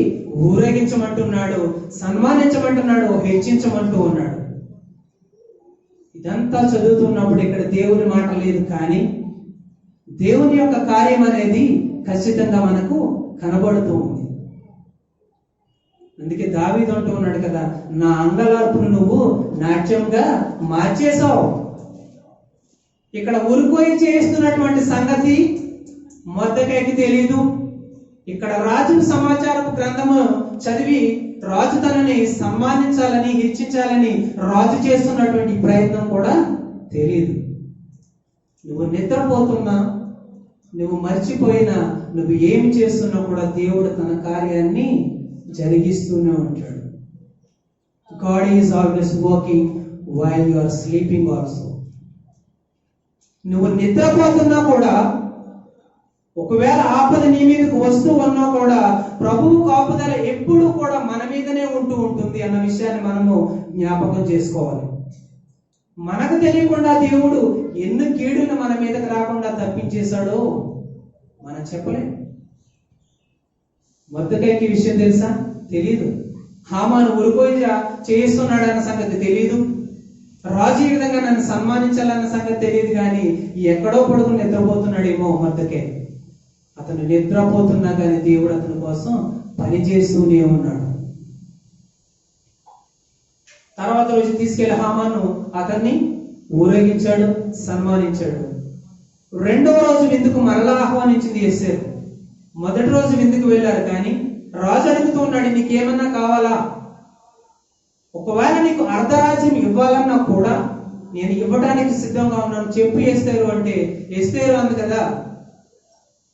ఊరేగించమంటున్నాడు, సన్మానించమంటున్నాడు, హెచ్చించమంటూ ఉన్నాడు. ఇదంతా చదువుతున్నప్పుడు ఇక్కడ దేవుని మాట లేదు, కానీ దేవుని యొక్క కార్యం అనేది ఖచ్చితంగా మనకు కనబడుతూ ఉంది. అందుకే దావీదు అంటూ ఉన్నాడు కదా, నా అంగలార్పును నువ్వు నాట్యంగా మార్చేశావు. ఇక్కడ ఉరుకోయి చేస్తున్నటువంటి సంగతి మొర్దెకైకి తెలియదు. ఇక్కడ రాజు సమాచారపు గ్రంథము చదివి రాజు తనని సన్మానించాలని, హెచ్చించాలని రాజు చేస్తున్నటువంటి ప్రయత్నం కూడా తెలియదు. నువ్వు నిద్రపోతున్నా, నువ్వు మర్చిపోయినా, నువ్వు ఏమి చేస్తున్నా కూడా దేవుడు తన కార్యాన్ని జరిగిస్తూనే ఉంటాడు. God is always working while you are sleeping also. నువ్వు నిద్రపోతున్నా కూడా, ఒకవేళ ఆపద నీ మీదకు వస్తూ ఉన్నా కూడా, ప్రభువు కాపుదల ఎప్పుడూ కూడా మన మీదనే ఉంటూ ఉంటుంది అన్న విషయాన్ని మనము జ్ఞాపకం చేసుకోవాలి. మనకు తెలియకుండా దేవుడు ఎన్ని కీడును మన మీదకు రాకుండా తప్పించేశాడో మనం చెప్పలేం. మొర్దెకైకి విషయం తెలుసా? తెలియదు. హామాను ఉరుకోయి చేస్తున్నాడు అన్న సంగతి తెలియదు. రాజు ఈ విధంగా నన్ను సన్మానించాలన్న సంగతి తెలియదు. కానీ ఎక్కడో పడుకుని నిద్రపోతున్నాడేమో మొర్దెకై. అతను నిద్రపోతున్నా కానీ దేవుడు అతని కోసం పని చేస్తూనే ఉన్నాడు. తర్వాత రోజు తీసుకెళ్లి హామాను అతన్ని ఊరేగించాడు, సన్మానించాడు. రెండవ రోజు విందుకు మరలా ఆహ్వానించింది ఎస్తేరు. మొదటి రోజు విందుకు వెళ్ళారు, కానీ రాజు అడుగుతూ ఉన్నాడు, నీకేమన్నా కావాలా? ఒకవేళ నీకు అర్ధరాజ్యం ఇవ్వాలన్నా కూడా నేను ఇవ్వడానికి సిద్ధంగా ఉన్నాను, చెప్పు ఎస్తేరు అంటే, ఎస్తేరు అంది కదా,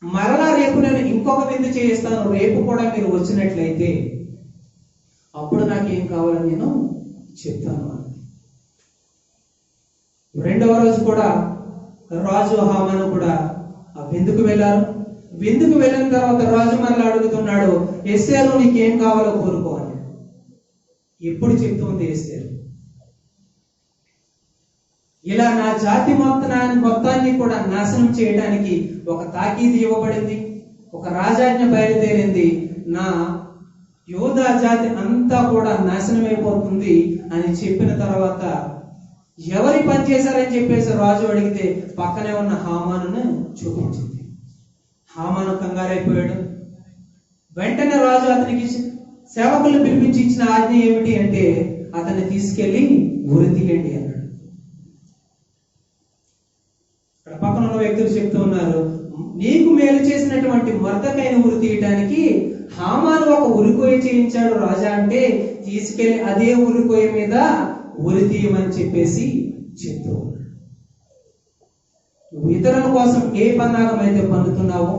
మరలా రేపు నేను ఇంకొక విందు చేయిస్తాను, రేపు కూడా మీరు వచ్చినట్లయితే అప్పుడు నాకేం కావాలని నేను చెప్తాను. రెండవ రోజు కూడా రాజు హామాను కూడా ఆ విందుకు వెళ్ళారు. విందుకు వెళ్ళిన తర్వాత రాజు మరలా అడుగుతున్నాడు, ఎస్తేరు నీకేం కావాలో కోరుకో అని. ఎప్పుడు చెప్తుంది ఎస్తేరు, ఇలా నా జాతి మొత్తాన్ని కూడా నాశనం చేయడానికి ఒక తాకీదు ఇవ్వబడింది, ఒక రాజాజ్ఞ బయలుదేరింది, నా యోధా జాతి అంతా కూడా నాశనం అయిపోతుంది అని చెప్పిన తర్వాత ఎవరి పని చేశారని చెప్పేసి రాజు అడిగితే పక్కనే ఉన్న హామానును చూపించింది. హామాను కంగారైపోయాడు. వెంటనే రాజు అతనికి సేవకులను పిలిపించి ఇచ్చిన ఆజ్ఞ ఏమిటి అంటే, అతన్ని తీసుకెళ్లి ఉరి తీయండి అన్నాడు. ఇక్కడ పక్కన ఉన్న వ్యక్తులు చెప్తూ ఉన్నారు, నీకు మేలు చేసినటువంటి మొర్దెకైని ఉరి తీయటానికి హామాను ఒక ఉరికోయ చేయించాడు రాజా అంటే, తీసుకెళ్లి అదే ఉరికోయ మీద ఉరి తీయమని చెప్పేసి చెప్తూ ఉన్నాడు. నువ్వు ఇతరుల కోసం ఏ పన్నాగం అయితే పన్నుతున్నావో,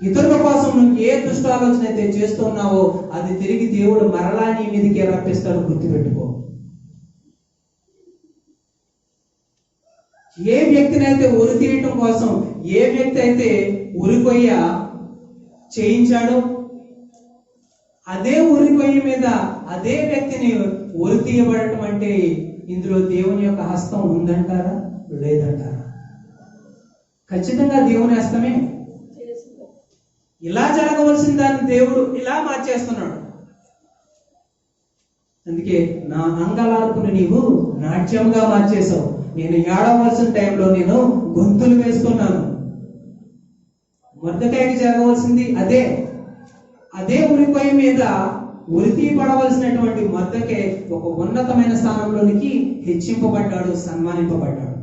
ఇతరుల కోసం నువ్వు ఏ దుష్టాలోచన అయితే చేస్తున్నావో, అది తిరిగి దేవుడు మరలా నీ మీదకి రప్పిస్తాడు, గుర్తుపెట్టుకో. ఏ వ్యక్తినైతే ఉరి తీయటం కోసం, ఏ వ్యక్తి అయితే ఉరికొయ్య చేయించాడో, అదే ఉరికొయ్య మీద అదే వ్యక్తిని ఉరి తీయబడటం అంటే ఇందులో దేవుని యొక్క హస్తం ఉందంటారా, లేదంటారా? ఖచ్చితంగా దేవుని హస్తమే. ఇలా జరగవలసిన దాన్ని దేవుడు ఇలా మార్చేస్తున్నాడు. అందుకే నా అంగలార్పును నీవు నాట్యంగా మార్చేశావు. నేను ఏడవలసిన టైంలో నేను గొంతులు వేస్తున్నాను. మొర్దెకైకి జరగవలసింది అదే. అదే ఉరికొయ్య మీద ఉరి తీయబడవలసినటువంటి మొర్దెకై ఒక ఉన్నతమైన స్థానంలోనికి హెచ్చింపబడ్డాడు, సన్మానింపబడ్డాడు.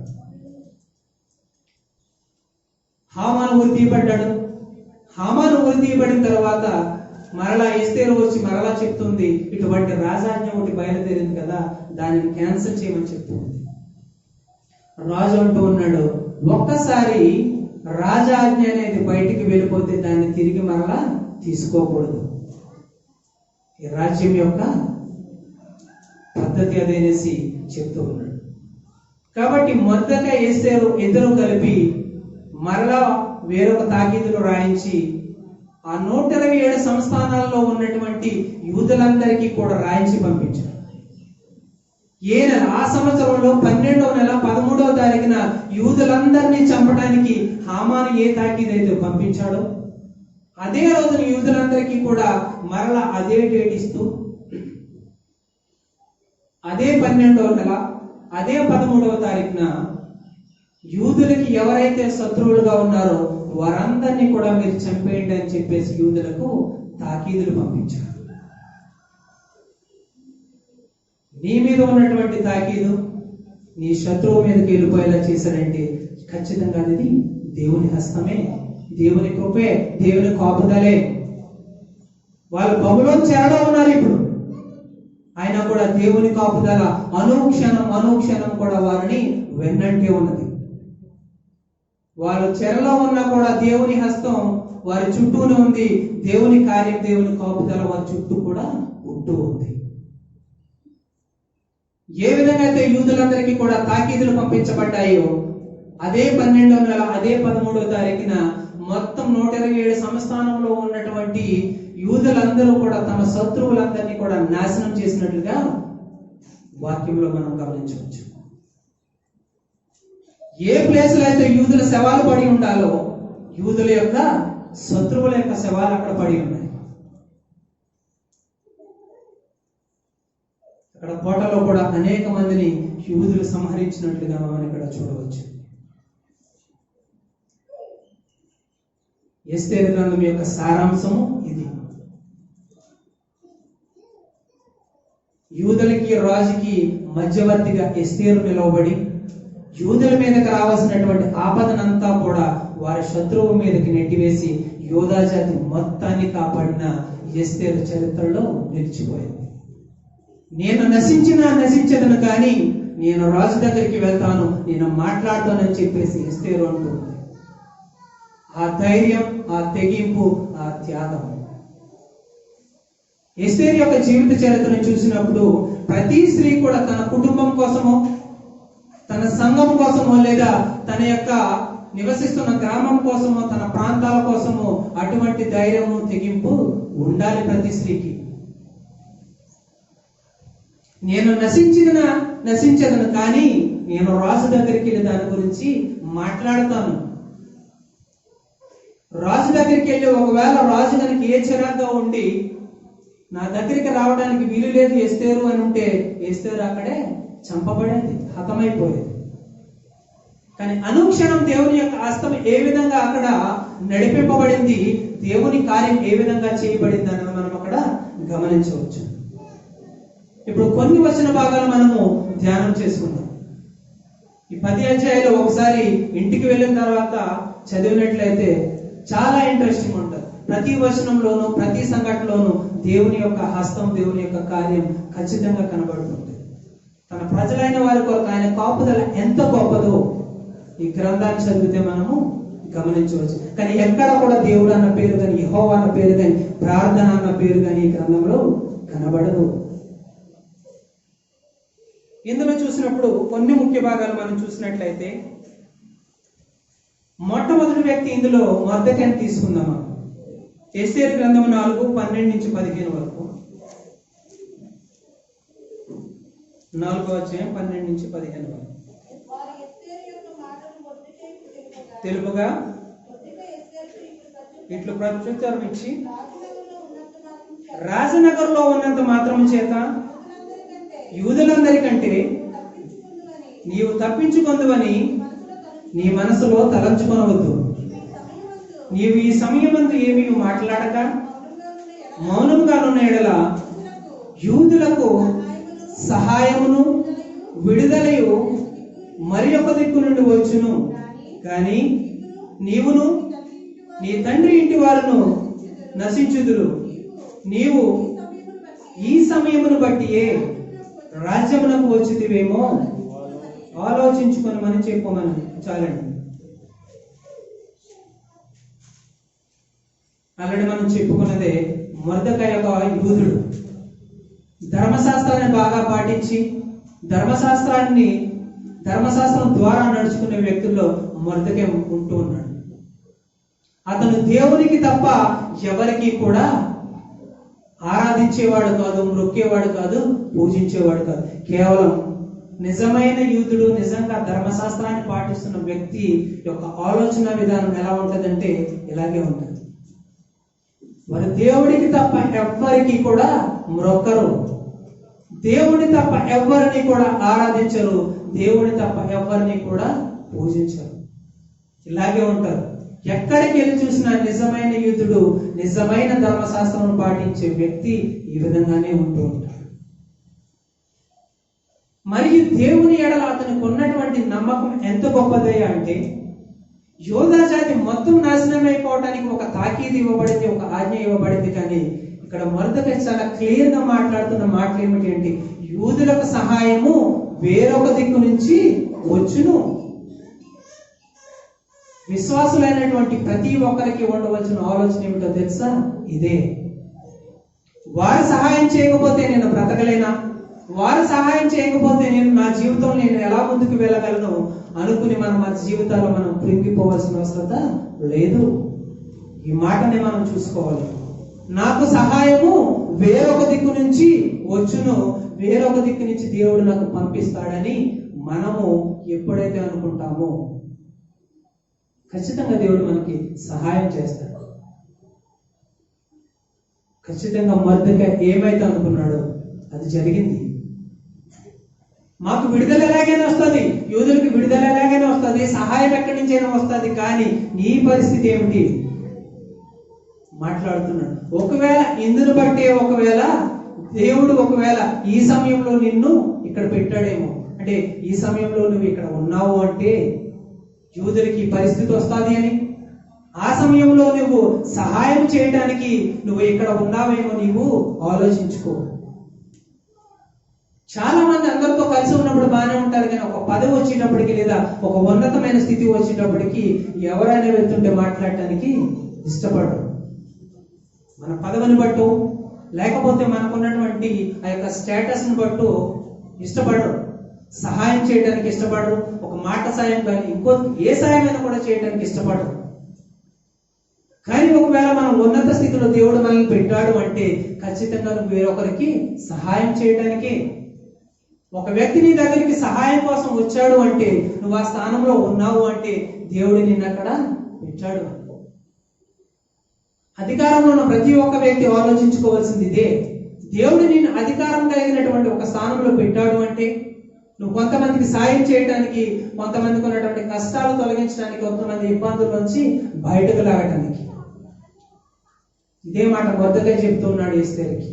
హామాను ఉరి తీయబడ్డాడు. హామాను ఉరి తీయబడిన తర్వాత మరలా ఎస్తేరు వచ్చి మరలా చెప్తుంది, ఇటువంటి రాజాజ్ఞ ఒకటి బయలుదేరింది కదా, దానిని క్యాన్సిల్ చేయమని చెప్తుంది. రాజు అంటూ ఉన్నాడు, ఒక్కసారి రాజాజ్ఞ అనేది బయటికి వెళ్ళిపోతే దాన్ని తిరిగి మరలా తీసుకోకూడదు. ఈ రాజ్యం యొక్క పద్ధతి అదేనేసి చెప్తూ ఉన్నాడు. కాబట్టి మొర్దెకై ఎస్తేరు ఇద్దరు కలిపి మరలా వేరొక తాకీదులు రాయించి ఆ 127 సంస్థానాల్లో ఉన్నటువంటి యూదులందరికీ కూడా రాయించి పంపించారు. ఏ నెల? ఆ సంవత్సరంలో 12వ నెల 13వ తారీఖున యూదులందరినీ చంపడానికి హామాను ఏ తాకీదైతే పంపించాడో, అదే రోజున యూదులందరికీ కూడా మరలా అదే డేట్ ఇస్తూ, అదే 12వ నెల అదే 13వ తారీఖున యూదులకి ఎవరైతే శత్రువులుగా ఉన్నారో వారందరినీ కూడా మీరు చంపేయండి అని చెప్పేసి యూదులకు తాకీదులు పంపించారు. నీ మీద ఉన్నటువంటి తాకీదు నీ శత్రువు మీదకి వెళ్ళిపోయేలా చేశారంటే ఖచ్చితంగా అది దేవుని హస్తమే, దేవుని కృపే, దేవుని కాపుదలే. వాళ్ళు బబులోను చెరలో ఉన్నారు ఇప్పుడు, అయినా కూడా దేవుని కాపుదల అనుక్షణం కూడా వారిని వెన్నంటే ఉన్నది. వారు చెరలో ఉన్నా కూడా దేవుని హస్తం వారి చుట్టూనే ఉంది. దేవుని కార్యం, దేవుని కాపుదల వారి చుట్టూ కూడా ఉంటూ ఉంది. ఏ విధంగా అయితే యూదులందరికీ కూడా తాకీదులు పంపించబడ్డాయో, అదే 12వ నెల అదే 13వ తారీఖున మొత్తం 127 సంస్థానంలో ఉన్నటువంటి యూదులందరూ కూడా తమ శత్రువులందరినీ కూడా నాశనం చేసినట్లుగా వాక్యంలో మనం గమనించవచ్చు. ఏ ప్లేసులో అయితే యూదుల శవాలు పడి ఉండాలో, యూదుల యొక్క శత్రువుల యొక్క శవాలు అక్కడ పడి ఉన్నాయి. అక్కడ కోటలో కూడా అనేక మందిని యూదులు సంహరించినట్లుగా మనం ఇక్కడ చూడవచ్చు. ఎస్తేరు గ్రంథం యొక్క సారాంశము ఇది. యూదులకి రాజుకి మధ్యవర్తిగా ఎస్తేరు నిలవబడి యూదుల మీదకి రావాల్సినటువంటి ఆపదనంతా కూడా వారి శత్రువు మీదకి నెట్టివేసి యోధా జాతి మొత్తాన్ని కాపాడిన ఎస్తేరు చరిత్రలో నిలిచిపోయింది. నేను నశించదను కానీ నేను రాజు దగ్గరికి వెళ్తాను, నేను మాట్లాడతానని చెప్పేసి ఎస్తేరు అంటుంది. ఆ ధైర్యం, ఆ తెగింపు, ఆ త్యాగం. ఎస్తేరు యొక్క జీవిత చరిత్రను చూసినప్పుడు ప్రతి స్త్రీ కూడా తన కుటుంబం కోసమో, తన సంఘం కోసమో, లేదా తన యొక్క నివసిస్తున్న గ్రామం కోసమో, తన ప్రాంతాల కోసమో అటువంటి ధైర్యము, తెగింపు ఉండాలి ప్రతి స్త్రీకి. నేను నశించదను కానీ నేను రాజు దగ్గరికి వెళ్ళి దాని గురించి మాట్లాడతాను. రాజు దగ్గరికి వెళ్ళి ఒకవేళ రాజు కనుక ఏ చిరాగ్గా ఉండి నా దగ్గరికి రావడానికి వీలు లేదు ఎస్తేరు అని ఉంటే ఎస్తేరు అక్కడే చంపబడేది, హతమైపోయేది. కానీ అనుక్షణం దేవుని యొక్క హస్తం ఏ విధంగా అక్కడ నడిపింపబడింది, దేవుని కార్యం ఏ విధంగా చేయబడింది అన్నది మనం అక్కడ గమనించవచ్చు. ఇప్పుడు కొన్ని వచన భాగాలు మనము ధ్యానం చేసుకుందాం. ఈ 10 అధ్యాయాలు ఒకసారి ఇంటికి వెళ్ళిన తర్వాత చదివినట్లయితే చాలా ఇంట్రెస్టింగ్ ఉంటుంది. ప్రతి వచనంలోనూ ప్రతి సంఘటనలోనూ దేవుని యొక్క హస్తం, దేవుని యొక్క కార్యం ఖచ్చితంగా కనబడుతుంది. తన ప్రజలైన వారి కొరకు ఆయన కాపుదల ఎంత గొప్పదో ఈ గ్రంథాన్ని చదివితే మనము గమనించవచ్చు. కానీ ఎక్కడ కూడా దేవుడు అన్న పేరు కానీ, యెహోవా అన్న పేరు కానీ, ప్రార్థన అన్న పేరు కానీ ఈ గ్రంథంలో కనబడదు. ఇందులో చూసినప్పుడు కొన్ని ముఖ్య భాగాలు మనం చూసినట్లయితే, మొట్టమొదటి వ్యక్తి ఇందులో మొర్దెకైని తీసుకుందాం. ఎస్తేరు గ్రంథం 4:12-15 వరకు. 4వ అధ్యాయం 12-15 వరకు తెలుపుగా ఇట్లు ప్రత్యుత్తరం ఇచ్చి, రాజనగర్లో ఉన్నంత మాత్రం చేత యూదులందరికంటే నీవు తప్పించుకొందువని నీ మనసులో తలంచుకొనవద్దు. నీవు ఈ సమయమందు ఏమీ మాట్లాడక మౌనంగా ఉన్న ఎడల యూదులకు సహాయమును విడుదలయు మరి ఒక దిక్కు నుండి వచ్చును. కానీ నీవును నీ తండ్రి ఇంటి వారును నశించుదురు. నీవు ఈ సమయమును బట్టియే రాజ్యమునకు వచ్చితివేమో ఆలోచించుకొనమని చెప్పమని చాలండి. ఆల్రెడీ మనం చెప్పుకున్నదే, మొర్దెకై ఒక యూదుడు, ధర్మశాస్త్రాన్ని బాగా పాటించి ధర్మశాస్త్రం ద్వారా నడుచుకునే వ్యక్తుల్లో మొర్దెకై ఉంటూ ఉన్నాడు. అతను దేవునికి తప్ప ఎవరికి కూడా ఆరాధించేవాడు కాదు, మొక్కేవాడు కాదు, పూజించేవాడు కాదు. కేవలం నిజమైన యూదుడు, నిజంగా ధర్మశాస్త్రాన్ని పాటిస్తున్న వ్యక్తి యొక్క ఆలోచన విధానం ఎలా ఉంటుందంటే ఇలాగే ఉంటుంది. వారు దేవుడికి తప్ప ఎవ్వరికి కూడా మ్రొక్కరు, దేవుని తప్ప ఎవ్వరిని కూడా ఆరాధించరు, దేవుని తప్ప ఎవ్వరిని కూడా పూజించరు. ఇలాగే ఉంటారు. ఎక్కడికి వెళ్ళి చూసినా నిజమైన యూదుడు, నిజమైన ధర్మశాస్త్రం పాటించే వ్యక్తి ఈ విధంగానే ఉంటూ ఉంటాడు. మరియు దేవుని ఎడల అతనికి ఉన్నటువంటి నమ్మకం ఎంత గొప్పదయ్యా అంటే, యోధా జాతి మొత్తం నాశనం అయిపోవడానికి ఒక తాకీదు ఇవ్వబడింది, ఒక ఆజ్ఞ ఇవ్వబడింది. కానీ ఇక్కడ మొర్దెకై చాలా క్లియర్ గా మాట్లాడుతున్న మాటలు ఏమిటి అంటే, యూదులకు సహాయము వేరొక దిక్కు నుంచి వచ్చును. విశ్వాసులైనటువంటి ప్రతి ఒక్కరికి ఉండవలసిన ఆలోచన ఏమిటో తెలుసా? ఇదే. వారు సహాయం చేయకపోతే నేను బ్రతకలేనా, వారు సహాయం చేయకపోతే నేను నా జీవితంలో నేను ఎలా ముందుకు వెళ్ళగలను అనుకుని మనం మన జీవితాల్లో మనం కృంగిపోవాల్సిన అవసరం లేదు. ఈ మాటని మనం చూసుకోవాలి. నాకు సహాయము వేరొక దిక్కు నుంచి వచ్చును, వేరొక దిక్కు నుంచి దేవుడు నాకు పంపిస్తాడని మనము ఎప్పుడైతే అనుకుంటామో ఖచ్చితంగా దేవుడు మనకి సహాయం చేస్తాడు. ఖచ్చితంగా మొర్దెకై ఏమైతే అనుకున్నాడో అది జరిగింది. మాకు విడుదల ఎలాగైనా వస్తుంది, యూదులకు విడుదల ఎలాగైనా వస్తుంది, సహాయం ఎక్కడి నుంచైనా వస్తుంది. కానీ నీ పరిస్థితి ఏమిటి మాట్లాడుతున్నాడు. ఒకవేళ ఇందును బట్టే ఒకవేళ దేవుడు ఒకవేళ ఈ సమయంలో నిన్ను ఇక్కడ పెట్టాడేమో, అంటే ఈ సమయంలో నువ్వు ఇక్కడ ఉన్నావు అంటే యూదులకి ఈ పరిస్థితి వస్తుంది అని, ఆ సమయంలో నువ్వు సహాయం చేయడానికి నువ్వు ఇక్కడ ఉన్నావేమో నీవు ఆలోచించుకో. చాలా మంది అందరితో కలిసి ఉన్నప్పుడు బాగానే ఉంటారు, కానీ ఒక పదవి వచ్చేటప్పటికి లేదా ఒక ఉన్నతమైన స్థితి వచ్చేటప్పటికి ఎవరైనా వెళ్తుంటే మాట్లాడటానికి ఇష్టపడరు. మన పదవిని బట్టు లేకపోతే మనకున్నటువంటి ఆ యొక్క స్టేటస్ని బట్టు ఇష్టపడరు, సహాయం చేయడానికి ఇష్టపడరు, ఒక మాట సాయం కానీ ఇంకో ఏ సాయమైనా కూడా చేయడానికి ఇష్టపడరు. కానీ ఒకవేళ మనం ఉన్నత స్థితిలో దేవుడు మనల్ని పెట్టాడు అంటే ఖచ్చితంగా నువ్వు వేరొకరికి సహాయం చేయడానికి, ఒక వ్యక్తి నీ దగ్గరికి సహాయం కోసం వచ్చాడు అంటే నువ్వు ఆ స్థానంలో ఉన్నావు అంటే దేవుడు నిన్ను అక్కడ పెట్టాడు. అధికారంలో ఉన్న ప్రతి ఒక్క వ్యక్తి ఆలోచించుకోవాల్సింది ఇదే. దేవుడు నిన్ను అధికారం కలిగినటువంటి ఒక స్థానంలో పెట్టాడు అంటే నువ్వు కొంతమందికి సాయం చేయడానికి, కొంతమందికి ఉన్నటువంటి కష్టాలు తొలగించడానికి, కొంతమంది ఇబ్బందుల నుంచి బయటకు లాగటానికి. ఇదే మాట మొదటగా చెప్తూ ఉన్నాడు ఎస్తేరుకి.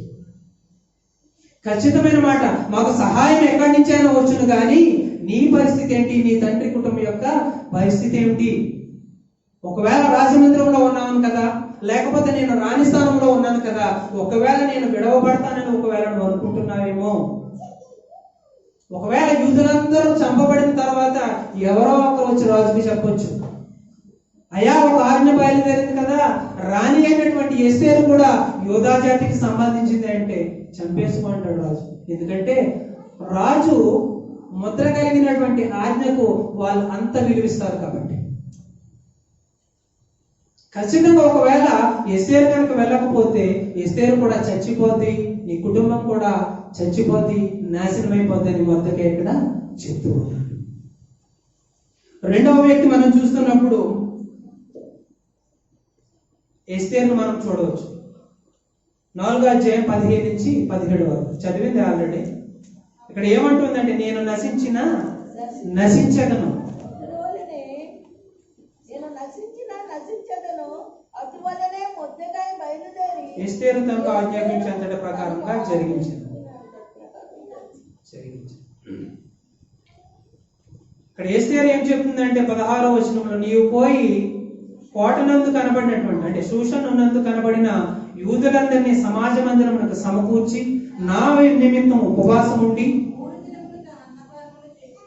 ఖచ్చితమైన మాట, మాకు సహాయం ఎక్కడి నుంచైనా వచ్చును కానీ నీ పరిస్థితి ఏంటి, నీ తండ్రి కుటుంబం యొక్క పరిస్థితి ఏమిటి? ఒకవేళ రాజమందిరంలో ఉన్నాను కదా, లేకపోతే నేను రాణి స్థానంలో ఉన్నాను కదా, ఒకవేళ నేను విడవబడతానని ఒకవేళ నువ్వు అనుకుంటున్నావేమో. ఒకవేళ యూదులందరూ చంపబడిన తర్వాత ఎవరో ఒకరు వచ్చి రాజుకి చెప్పొచ్చు, అయ్యా ఒక ఆజ్ఞ బయలుదేరింది కదా, రాణి అయినటువంటి ఎస్తేరు కూడా యోధా జాతికి సంబంధించింది అంటే చంపేసుకోంటాడు రాజు. ఎందుకంటే రాజు ముద్ర కలిగినటువంటి ఆజ్ఞకు వాళ్ళు అంత విలువిస్తారు కాబట్టి. ఖచ్చితంగా ఒకవేళ ఎస్తేరు కనుక వెళ్ళకపోతే ఎస్తేరు కూడా చచ్చిపోద్ది, నీ కుటుంబం కూడా చచ్చిపోద్ది, నాశనం అయిపోద్ది అని మొదకే ఇక్కడ చెప్తూ ఉన్నాడు. రెండవ వ్యక్తి మనం చూస్తున్నప్పుడు ఎస్తేరును మనం చూడవచ్చు. 4వ అధ్యాయం 15 నుంచి 17 వరకు చదివింది ఆల్రెడీ. ఇక్కడ ఏమంటుందంటే, నేను నశించదను, ఎస్తేరు తనకు ఆజ్ఞాపించేంతటి ప్రకారంగా జరిగించింది. ఇక్కడ ఎస్తేరు ఏం చెప్తుందంటే 16వ వచనంలో, నీవు పోయి కోటనందు కనబడినటువంటి అంటే షూషన్ నందు కనబడిన యూదులందరినీ సమాజ మందిరమునకు సమకూర్చి నా నిమిత్తం ఉపవాసం ఉండి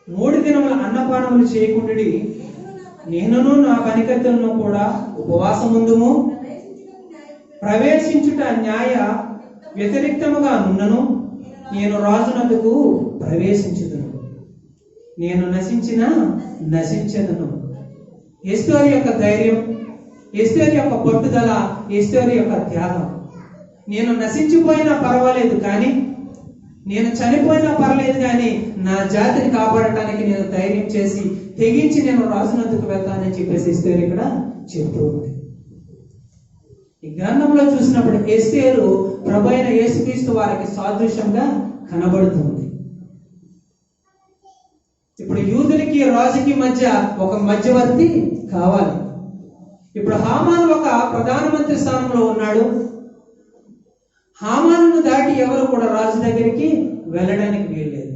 3 దినముల అన్నపానములు చేయకుండి నేనును నా పనికత్తెలను కూడా ఉపవాసముందుము. ప్రవేశించుట న్యాయ వ్యతిరిక్తముగా నున్నను నేను రాజునందుకు ప్రవేశించుదును, నేను నశించదను. ఎస్తేరు యొక్క ధైర్యం, ఎస్తేరు యొక్క పట్టుదల, ఎస్తేరు యొక్క త్యాగం. నేను నశించిపోయినా పర్వాలేదు కానీ, నేను చనిపోయినా పర్లేదు కానీ నా జాతిని కాపాడటానికి నేను ధైర్యం చేసి తెగించి నేను రాజునందుకు వెళ్తానని చెప్పేసి ఎస్తేరు ఇక్కడ చెప్తూ ఉంది. ఈ గ్రంథంలో చూసినప్పుడు ఎస్తేరు ప్రభువైన యేసుక్రీస్తు వారికి సాదృశ్యంగా కనబడుతుంది. ఇప్పుడు యూదులకి రాజుకి మధ్య ఒక మధ్యవర్తి కావాలి. ఇప్పుడు హామాను ఒక ప్రధానమంత్రి స్థానంలో ఉన్నాడు. హామాను దాటి ఎవరు కూడా రాజు దగ్గరికి వెళ్ళడానికి వీల్లేదు.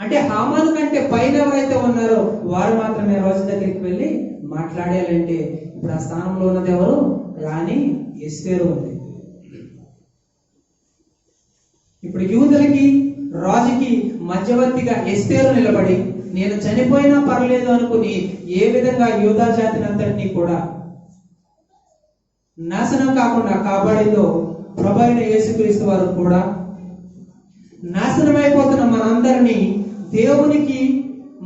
అంటే హామాను కంటే పైన ఎవరైతే ఉన్నారో వారు మాత్రమే రాజు దగ్గరికి వెళ్ళి మాట్లాడాలంటే ఇప్పుడు ఆ స్థానంలో ఉన్నది ఎవరు? రాణి ఎస్తేరు ఉంది. ఇప్పుడు యూదులకి రాజుకి మధ్యవర్తిగా ఎస్తేరు నిలబడి నేను చనిపోయినా పర్లేదు అనుకుని ఏ విధంగా యూదా జాతిని అంతటినీ కూడా నాశనం కాకుండా కాపాడిందో ప్రభువైన యేసుక్రీస్తు వారు కూడా నాశనమైపోతున్న మనందరినీ దేవునికి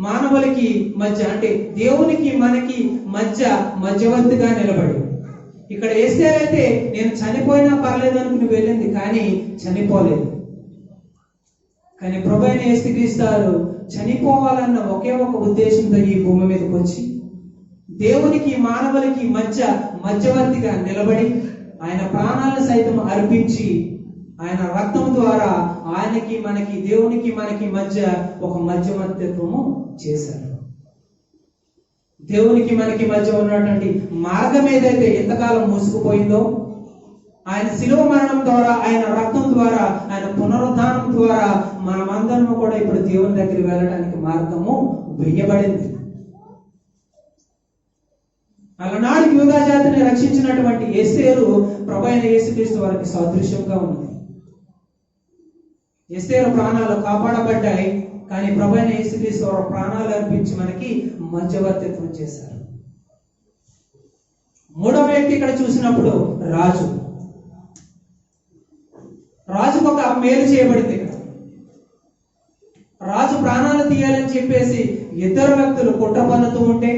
మానవులకి మధ్య అంటే దేవునికి మనకి మధ్యవర్తిగా నిలబడి, ఇక్కడ ఎస్తేరు అయితే నేను చనిపోయినా పర్లేదు అనుకుని వెళ్ళింది కానీ చనిపోలేదు. కానీ ప్రభువైన యేసుక్రీస్తు చనిపోవాలన్న ఒకే ఒక ఉద్దేశంతో ఈ భూమి మీదకి వచ్చి దేవునికి మానవులకి మధ్యవర్తిగా నిలబడి ఆయన ప్రాణాలను సైతం అర్పించి ఆయన రక్తం ద్వారా ఆయనకి మనకి దేవునికి మనకి మధ్య ఒక మధ్యవర్తిత్వము చేశారు. దేవునికి మనకి మధ్య ఉన్నటువంటి మార్గం ఏదైతే ఎంతకాలం మూసుకుపోయిందో ఆయన శిలువ మరణం ద్వారా, ఆయన రక్తం ద్వారా, ఆయన పునరుద్ధానం ద్వారా మనమందరము కూడా ఇప్పుడు దేవుని దగ్గరికి వెళ్ళడానికి మార్గము వేయబడింది. అలనాడు యూదా జాతిని రక్షించినటువంటి ఎస్తేరు ప్రభువైన యేసుక్రీస్తు వారికి సాదృశ్యంగా ఉంది. ఎస్తేరు ప్రాణాలు కాపాడబడ్డాయి కానీ ప్రభువైన యేసుక్రీస్తు వారు ప్రాణాలు అర్పించి మనకి మధ్యవర్తిత్వం చేశారు. మూడవ వ్యక్తి ఇక్కడ చూసినప్పుడు రాజుకు ఒక మేలు చేయబడింది. ఇక్కడ రాజు ప్రాణాలు తీయాలని చెప్పేసి 2 వ్యక్తులు కుట్ర పన్నుతూ ఉంటే